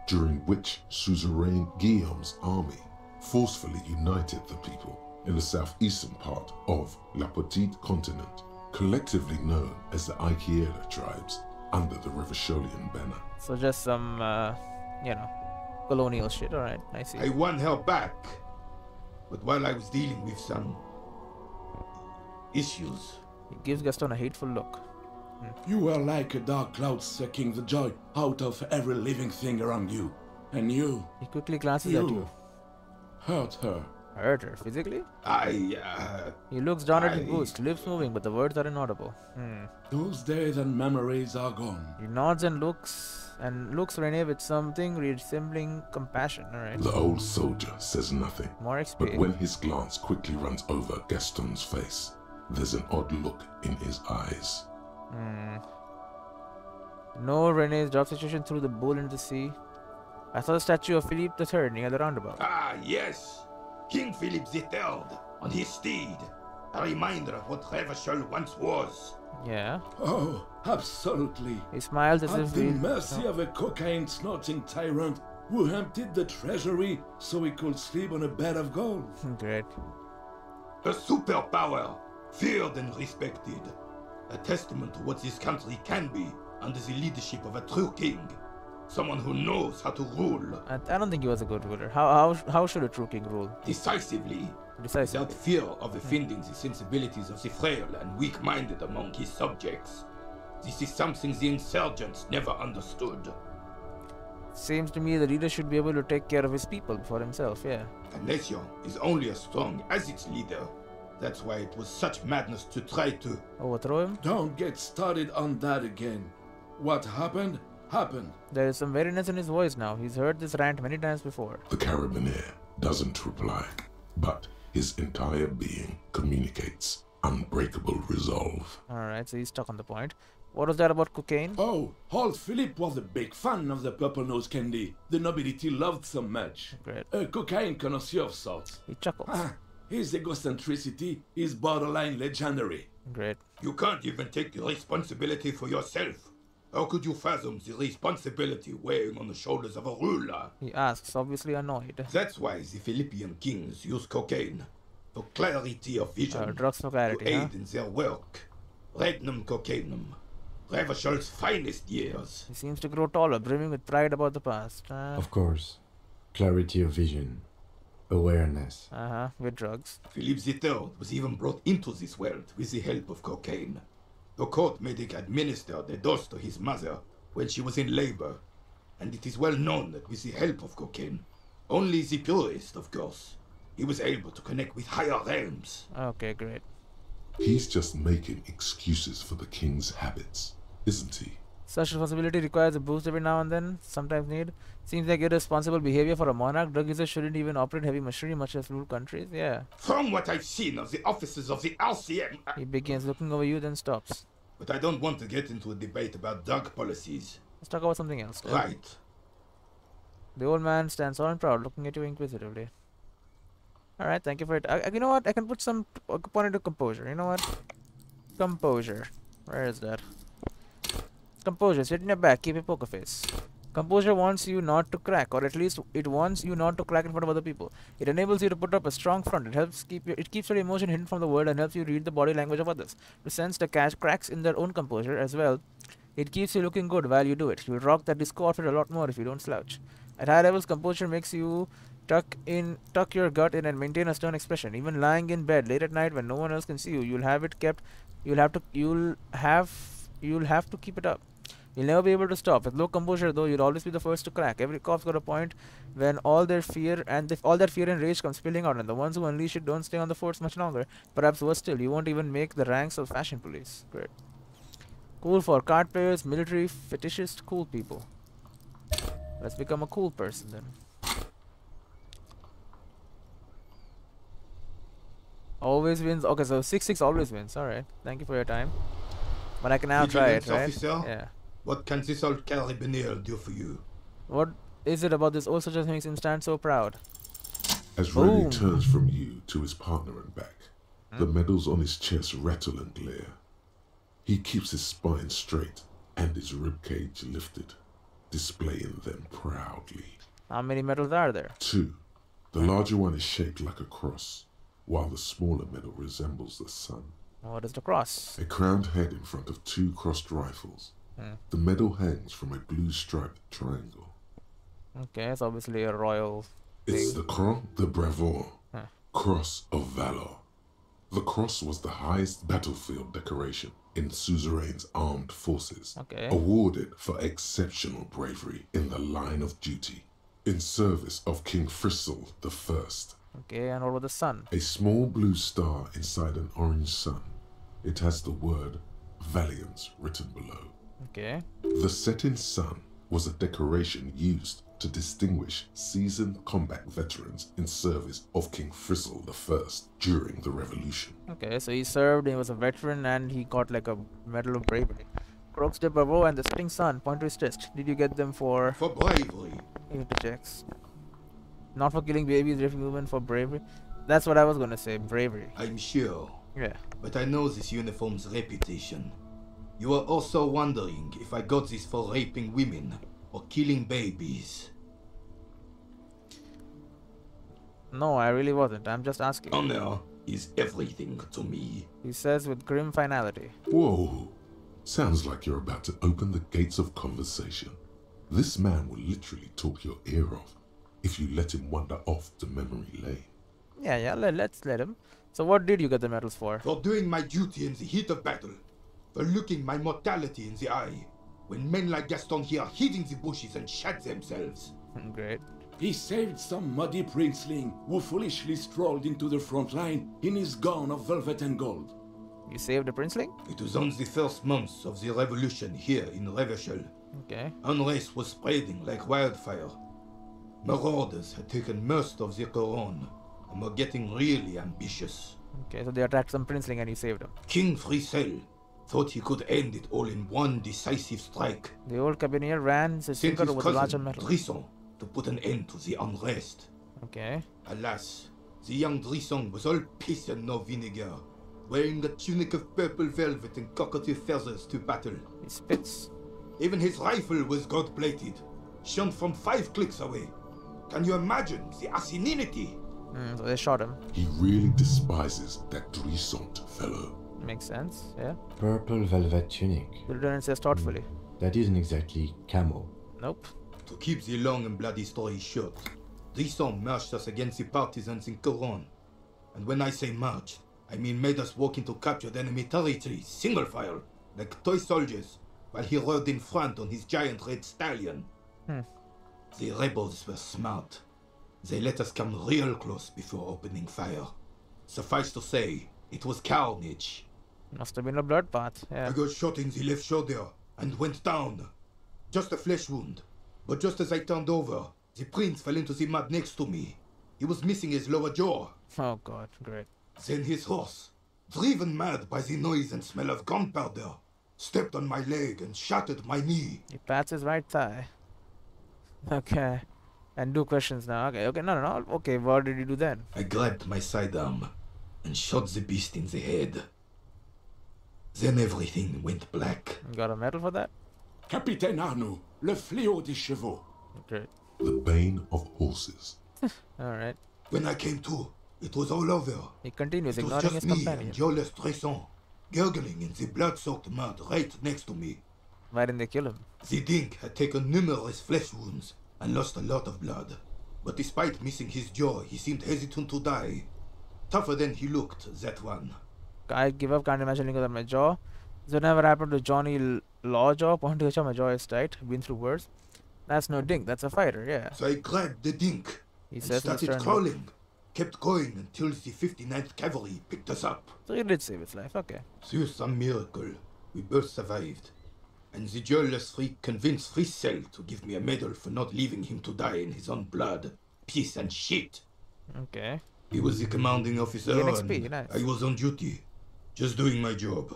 during which suzerain Guillaume's army forcefully united the people in the southeastern part of La Petite Continent, collectively known as the Akira tribes under the Revacholian banner. So just some, colonial shit. Alright, I see. I won her back, but while I was dealing with some issues. He gives Gaston a hateful look. You were like a dark cloud sucking the joy out of every living thing around you. And you... He quickly glances at you. Hurt her. Hurt her? Physically? He looks down at the ghost, lips moving, but the words are inaudible. Those days and memories are gone. He nods and looks Rene with something resembling compassion. Alright. The old soldier says nothing, More but experience. when his glance quickly runs over Gaston's face, there's an odd look in his eyes. No, Rene's job situation threw the bull into the sea. I saw the statue of Philippe III near the roundabout. Ah, yes! King Philip III on his steed. A reminder of what Revachol once was. Yeah. Oh, absolutely. He smiles as At if the he... mercy of a cocaine-snorting tyrant who emptied the treasury so he could sleep on a bed of gold. Great. A superpower, feared and respected. A testament to what this country can be under the leadership of a true king. Someone who knows how to rule. I don't think he was a good ruler. How should a true king rule? Decisively. Without fear of offending the sensibilities of the frail and weak-minded among his subjects. This is something the insurgents never understood. Seems to me the leader should be able to take care of his people before himself, yeah. A nation is only as strong as its leader. That's why it was such madness to try to overthrow him. Don't get started on that again. What happened, happened. There is some weariness in his voice now. He's heard this rant many times before. The Carabineer doesn't reply, but his entire being communicates unbreakable resolve. Alright, so he's stuck on the point. What was that about cocaine? Oh, old Philip was a big fan of the purple nose candy the nobility loved so much. Great. A cocaine connoisseur of sorts. He chuckles. His egocentricity is borderline legendary. Great. You can't even take the responsibility for yourself. How could you fathom the responsibility weighing on the shoulders of a ruler? He asks, obviously annoyed. That's why the Philippian kings use cocaine. For clarity of vision. Drugs for clarity, to aid in their work. Regnum cocainum. Revachel's finest years. He seems to grow taller, brimming with pride about the past. Of course. Clarity of vision. Awareness. With drugs. Philippe III was even brought into this world with the help of cocaine. The court medic administered a dose to his mother when she was in labor. And it is well known that with the help of cocaine, only the purest, of course, he was able to connect with higher realms. Okay, great. He's just making excuses for the king's habits, isn't he? Such responsibility requires a boost every now and then, sometimes need. Seems like irresponsible behavior for a monarch. Drug users shouldn't even operate heavy machinery, much as rule countries. Yeah. From what I've seen of the officers of the RCM... He begins looking over you, then stops. But I don't want to get into a debate about drug policies. Let's talk about something else. Right. The old man stands tall and proud, looking at you inquisitively. Alright, thank you for it. You know what? I can put some component to composure. You know what? Composure. Where is that? Composure. Sit in your back. Keep a poker face. Composure wants you not to crack, or at least it wants you not to crack in front of other people. It enables you to put up a strong front. It keeps your emotion hidden from the world and helps you read the body language of others. To sense the cracks in their own composure as well. It keeps you looking good while you do it. You'll rock that disco outfit a lot more if you don't slouch. At high levels, composure makes you tuck your gut in and maintain a stern expression. Even lying in bed late at night when no one else can see you, you'll have it kept. You'll have to keep it up. You'll never be able to stop. With low composure, though, you'll always be the first to crack. Every cop's got a point when all that fear and rage comes spilling out, and the ones who unleash it don't stay on the force much longer. Perhaps worse still, you won't even make the ranks of fashion police. Great. Cool for card players, military, fetishist, cool people. Let's become a cool person then. Always wins. Okay, so 6-6 always wins. Alright. Thank you for your time. But I can now try it, right? Officer? Yeah. What can this old carabinier do for you? What is it about this old soldier that makes him stand so proud? As Rennie turns from you to his partner and back, the medals on his chest rattle and glare. He keeps his spine straight and his ribcage lifted, displaying them proudly. How many medals are there? 2. The larger one is shaped like a cross, while the smaller medal resembles the sun. What is the cross? A crowned head in front of 2 crossed rifles. The medal hangs from a blue striped triangle. Okay, it's obviously a royal thing. It's the Croix de Bravoure, Cross of Valor. The cross was the highest battlefield decoration in suzerain's armed forces, awarded for exceptional bravery in the line of duty, in service of King Frizzle I. Okay, and what about the sun? A small blue star inside an orange sun. It has the word Valiance written below. Okay. The setting sun was a decoration used to distinguish seasoned combat veterans in service of King Frizzle I during the Revolution. Okay, so he served, he was a veteran, and he got like a Medal of Bravery. Croix de Bravoure and the Setting Sun, point to his chest. Did you get them for... For bravery. Interjects. Not for killing babies, raping women, for bravery. That's what I was gonna say, bravery. I'm sure. Yeah. But I know this uniform's reputation. You are also wondering if I got this for raping women or killing babies. No, I really wasn't. I'm just asking. Honor is everything to me. He says with grim finality. Whoa. Sounds like you're about to open the gates of conversation. This man will literally talk your ear off if you let him wander off to memory lane. Yeah, let's let him. So what did you get the medals for? For doing my duty in the heat of battle. For looking my mortality in the eye. When men like Gaston here hid in the bushes and shat themselves. Great. He saved some muddy princeling who foolishly strolled into the front line in his gown of velvet and gold. You saved a princeling? It was on the first months of the revolution here in Revachel. Okay. Unrest was spreading like wildfire. Marauders had taken most of the Couronne and were getting really ambitious. Okay, so they attacked some princeling and you saved him. King Frizzle thought he could end it all in one decisive strike. The old cabinet ran his finger with a larger metal. Drisson to put an end to the unrest. Okay. Alas, the young Drisson was all piss and no vinegar. wearing a tunic of purple velvet and cockatoo feathers to battle. He spits. Even his rifle was gold-plated, shone from 5 clicks away. Can you imagine the asininity? So they shot him. He really despises that Drissant fellow. Makes sense, yeah. Purple velvet tunic. The lieutenant says thoughtfully. That isn't exactly camo. Nope. To keep the long and bloody story short, Drissant marched us against the partisans in Coron. And when I say march, I mean made us walk into captured enemy territory, single file, like toy soldiers, while he rode in front on his giant red stallion. The rebels were smart. They let us come real close before opening fire. Suffice to say, it was carnage. Must have been a bloodbath, yeah. I got shot in the left shoulder and went down. Just a flesh wound. But just as I turned over, the prince fell into the mud next to me. He was missing his lower jaw. Oh god, great. Then his horse, driven mad by the noise and smell of gunpowder, stepped on my leg and shattered my knee. He pats his right thigh. Okay. And do questions now. Okay, no. Okay, what did you do then? I grabbed my sidearm and shot the beast in the head. Then everything went black. You got a medal for that? Capitaine Arnoux, le fléau des chevaux. Great. The bane of horses. Alright. When I came to, it was all over. He continues, It was ignoring just his me companion. and Jolas Tresson, gurgling in the blood-soaked mud right next to me. Why didn't they kill him? The dink had taken numerous flesh wounds and lost a lot of blood. But despite missing his jaw, he seemed hesitant to die. Tougher than he looked, that one. I give up, can't imagine because of my jaw. This never happened to Johnny Law jaw. Point to my jaw is tight. Been through worse. That's no dink, that's a fighter, yeah. So I grabbed the dink He and says started crawling. Kept going until the 59th Cavalry picked us up. So he did save his life, okay. Through some miracle, we both survived. And the jealous freak convinced Frissel to give me a medal for not leaving him to die in his own blood. Piece and shit. Okay. He was the commanding officer Gain and XP, nice. I was on duty. Just doing my job.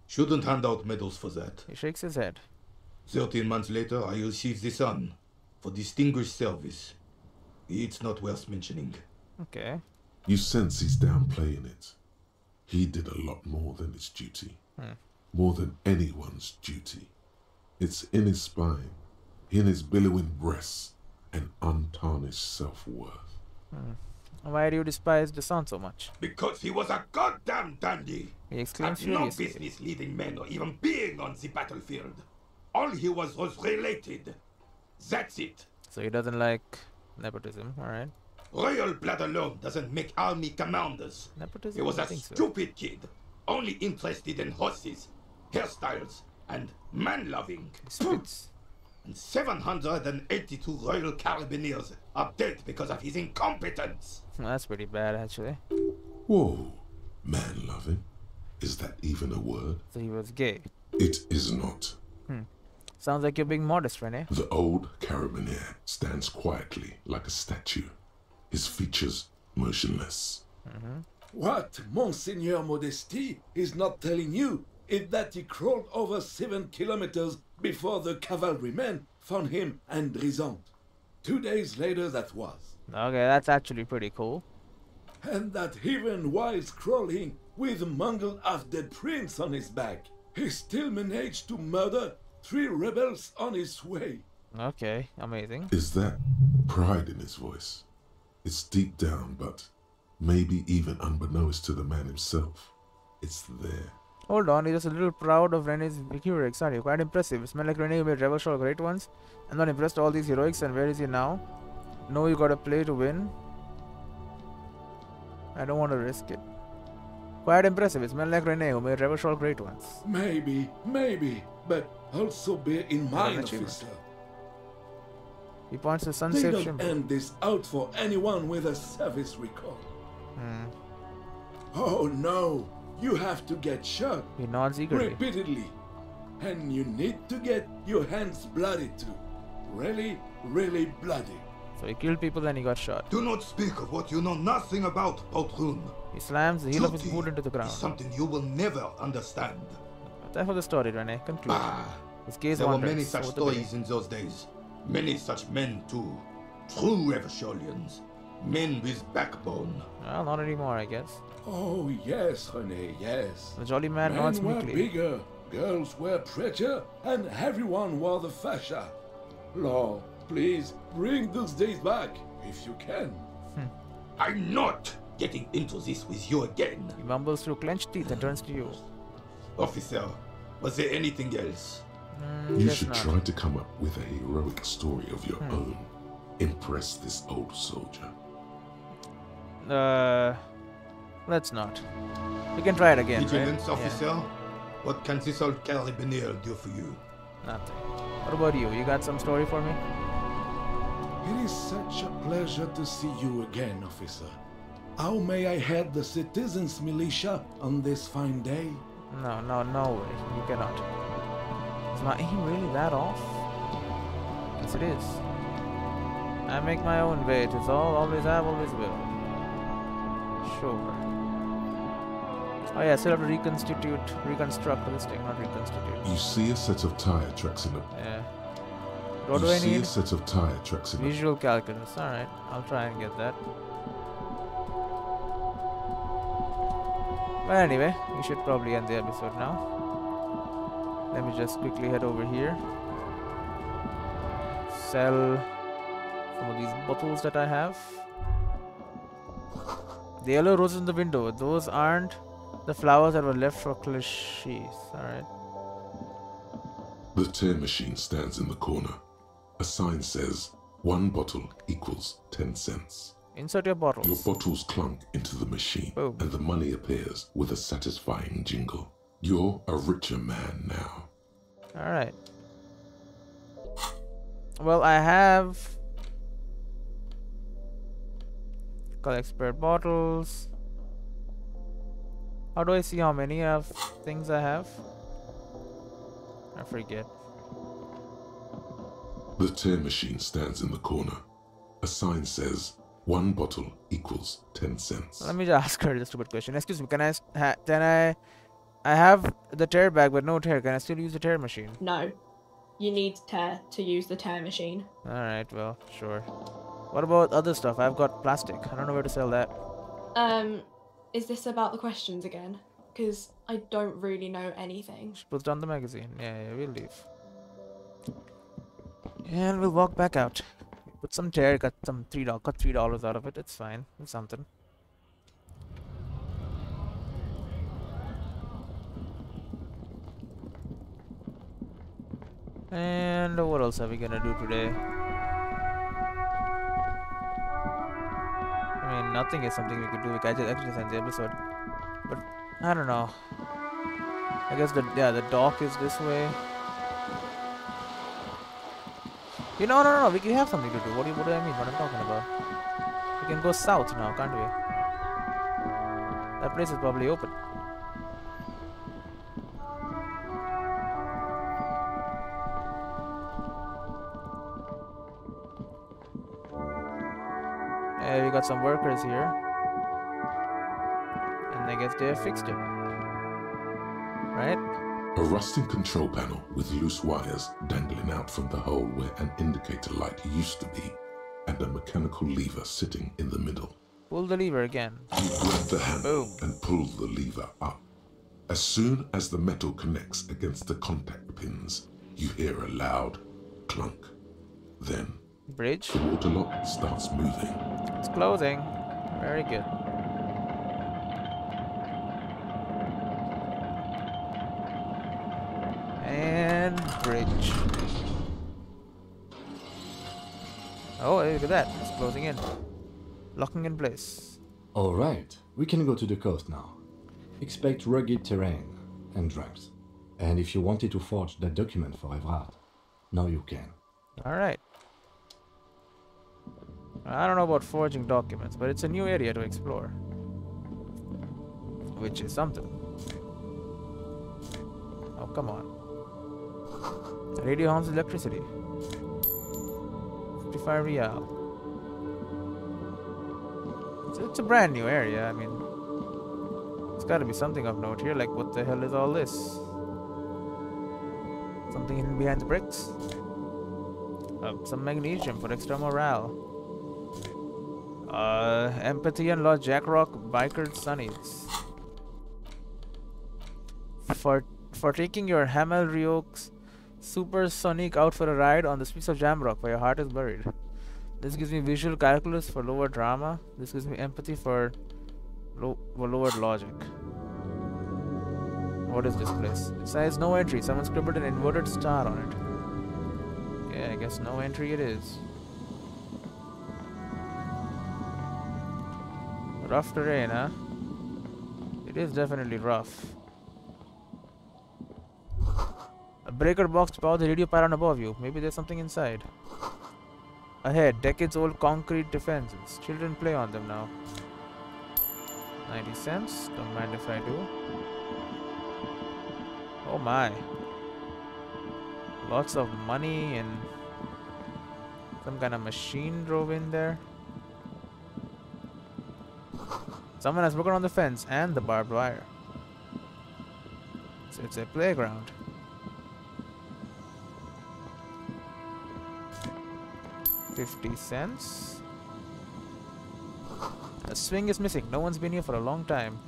Shouldn't hand out medals for that. He shakes his head. 13 months later, I received the Sun for distinguished service. It's not worth mentioning. Okay. You sense he's downplaying it. He did a lot more than his duty. More than anyone's duty. It's in his spine, in his billowing breasts, and untarnished self-worth. Why do you despise the son so much? Because he was a goddamn dandy. He exclaims Had no furiously. business leading men or even being on the battlefield. All he was related. That's it. So he doesn't like nepotism, alright. Royal blood alone doesn't make army commanders. Nepotism? He was I a think so. stupid kid, only interested in horses, hairstyles, and man-loving. And 782 Royal Carabineers are dead because of his incompetence. That's pretty bad, actually. Whoa, man-loving? Is that even a word? So he was gay. It is not. Sounds like you're being modest, Rene. The old carabinier stands quietly like a statue, his features motionless. What Monseigneur Modesty is not telling you is that he crawled over 7 kilometers before the cavalrymen found him and Drizant. 2 days later that was. Okay, that's actually pretty cool. And that even while crawling with a mangled half-dead prince on his back, he still managed to murder 3 rebels on his way. Okay, amazing. Is that pride in his voice? It's deep down, but maybe even unbeknownst to the man himself, it's there. Hold on, he's just a little proud of Rene's heroics, aren't you? Quite impressive. It's like Rene made Rebel Shaw great ones. I'm not impressed with all these heroics, and where is he now? No, you gotta play to win. I don't want to risk it. Quite impressive. It's men like Rene who made Rebel Shaw great ones. Maybe, but also bear in mind, officer. He points to They sunset don't symbol. end this out for anyone with a service record. Oh no, you have to get shot. He nods eagerly. Repeatedly. And you need to get your hands bloody too. Really, really bloody. So he killed people, then he got shot. Do not speak of what you know nothing about, Poltroon. He slams the heel of his Duty boot into the ground. is something you will never understand. Time for the story, Rene. Conclude. His gaze There were wanders many such over the bay. stories in those days. Many such men too. True Revacholians. Men with backbone. Well, not anymore, I guess. Oh, yes, René, yes. The jolly man nods Men were meekly. bigger, girls were prettier, and everyone wore the fascia. Lord, please bring those days back, if you can. I'm not getting into this with you again. He mumbles through clenched teeth and turns to you. Officer, was there anything else? You should try to come up with a heroic story of your own. Impress this old soldier. Let's not. We can try it again, Vigilance right? officer, Yeah. what can this old carabinier do for you? Nothing. What about you? You got some story for me? It is such a pleasure to see you again, officer. How may I head the citizens' militia on this fine day? No way. You cannot. Is my aim really that off? Yes, it is. I make my own way. It is all, always have, always will. Sure. Oh yeah, I still have to reconstruct this thing, not reconstitute. You see a set of tire tracks in a... Yeah. What do I see need? a set of tire tracks in Visual calculus. Alright, I'll try and get that. But anyway, we should probably end the episode now. Let me just quickly head over here. Sell some of these bottles that I have. The yellow roses in the window. Those aren't the flowers that were left for cliches. Alright. The tear machine stands in the corner. A sign says, 1 bottle equals 10 cents. Insert your bottles. Your bottles clunk into the machine, and the money appears with a satisfying jingle. You're a richer man now. Alright. Well, I have... collect spare bottles. How do I see how many of things I have? I forget. The tear machine stands in the corner. A sign says, 1 bottle equals 10 cents. Let me just ask her a stupid question. Excuse me, can I have the tear bag but no tear. Can I still use the tear machine? No. You need tear to use the tear machine. Alright, well, sure. What about other stuff? I've got plastic. I don't know where to sell that. Is this about the questions again? Because I don't really know anything. She puts down the magazine. Yeah, we'll leave. And we'll walk back out. Put some tear, got some $3 out of it. It's fine. It's something. And what else are we gonna do today? I mean, nothing is something we could do. We could actually end the episode, but I don't know. I guess the dock is this way. You know, no. We have something to do. What do I mean? What I'm talking about? We can go south now, can't we? That place is probably open. Yeah, we got some workers here. And I guess they have fixed it. Right? A rusting control panel with loose wires dangling out from the hole where an indicator light used to be, and a mechanical lever sitting in the middle. Pull the lever again. You grab the handle and pull the lever up. As soon as the metal connects against the contact pins, you hear a loud clunk. Then, bridge? The water lock starts moving. It's closing. Very good. And bridge. Oh, hey, look at that. It's closing in. Locking in place. Alright, we can go to the coast now. Expect rugged terrain and drums. And if you wanted to forge that document for Evrard, now you can. Alright. I don't know about forging documents, but it's a new area to explore. Which is something. Oh, come on. Radio harms electricity. 55 real. It's a brand new area, I mean... It's gotta be something of note here, like what the hell is all this? Something hidden behind the bricks? Some magnesium for extra morale. Empathy and Lost Jackrock Biker Sunnies. For taking your Hamel Ryok's supersonic out for a ride on the streets of Jamrock where your heart is buried. This gives me visual calculus for lower drama. This gives me empathy for lowered logic. What is this place? It says no entry. Someone scribbled an inverted star on it. Okay, I guess no entry it is. Rough terrain, huh? It is definitely rough. A breaker box to power the radio pylon above you. Maybe there's something inside. Ahead, decades-old concrete defenses. Children play on them now. 90 cents. Don't mind if I do. Oh my. Lots of money and some kind of machine drove in there. Someone has broken on the fence and the barbed wire. So it's a playground. $50. A swing is missing. No one's been here for a long time.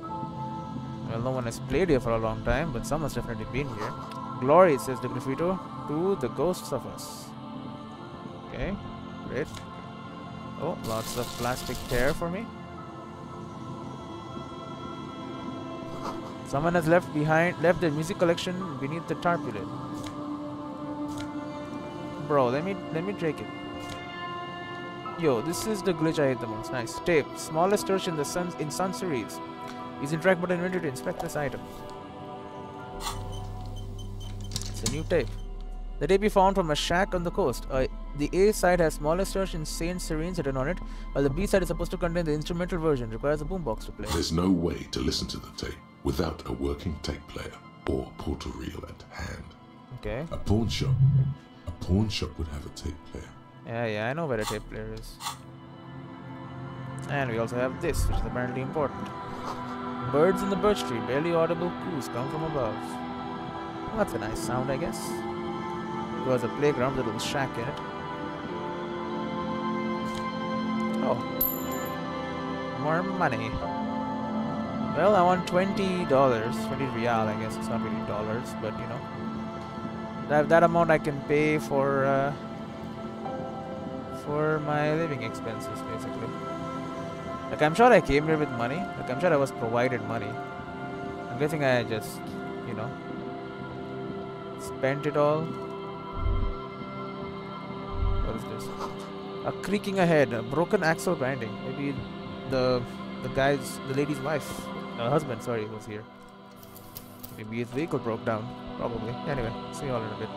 Well, no one has played here for a long time, but someone's definitely been here. Glory, says the graffito, to the ghosts of us. Okay, great. Oh, lots of plastic tear for me. Someone has left their music collection beneath the tarpaulin. Bro, let me take it. Yo, this is the glitch I hate the most. Nice. Tape. Smallest search in the Sun series. Is in track but invented to inspect this item. It's a new tape. The tape you found from a shack on the coast. The A side has smallest search in Saint Serene's written on it, while the B side is supposed to contain the instrumental version. Requires a boombox to play. There's no way to listen to the tape without a working tape player or portal reel at hand. Okay. A pawn shop would have a tape player. Yeah, I know where a tape player is. And we also have this, which is apparently important. Birds in the birch tree, barely audible coos come from above. Well, that's a nice sound, I guess. It was a playground with a little shack in it. Oh. More money. Well, I want $20. 20 real, I guess. It's not really dollars, but you know. That amount I can pay for my living expenses, basically. Like, I'm sure I came here with money. Like, I'm sure I was provided money. I'm guessing I just, you know, spent it all. What is this? A creaking ahead, a broken axle grinding. Maybe the lady's wife, husband, sorry, was here. Maybe his vehicle broke down. Probably. Anyway, see you all in a bit.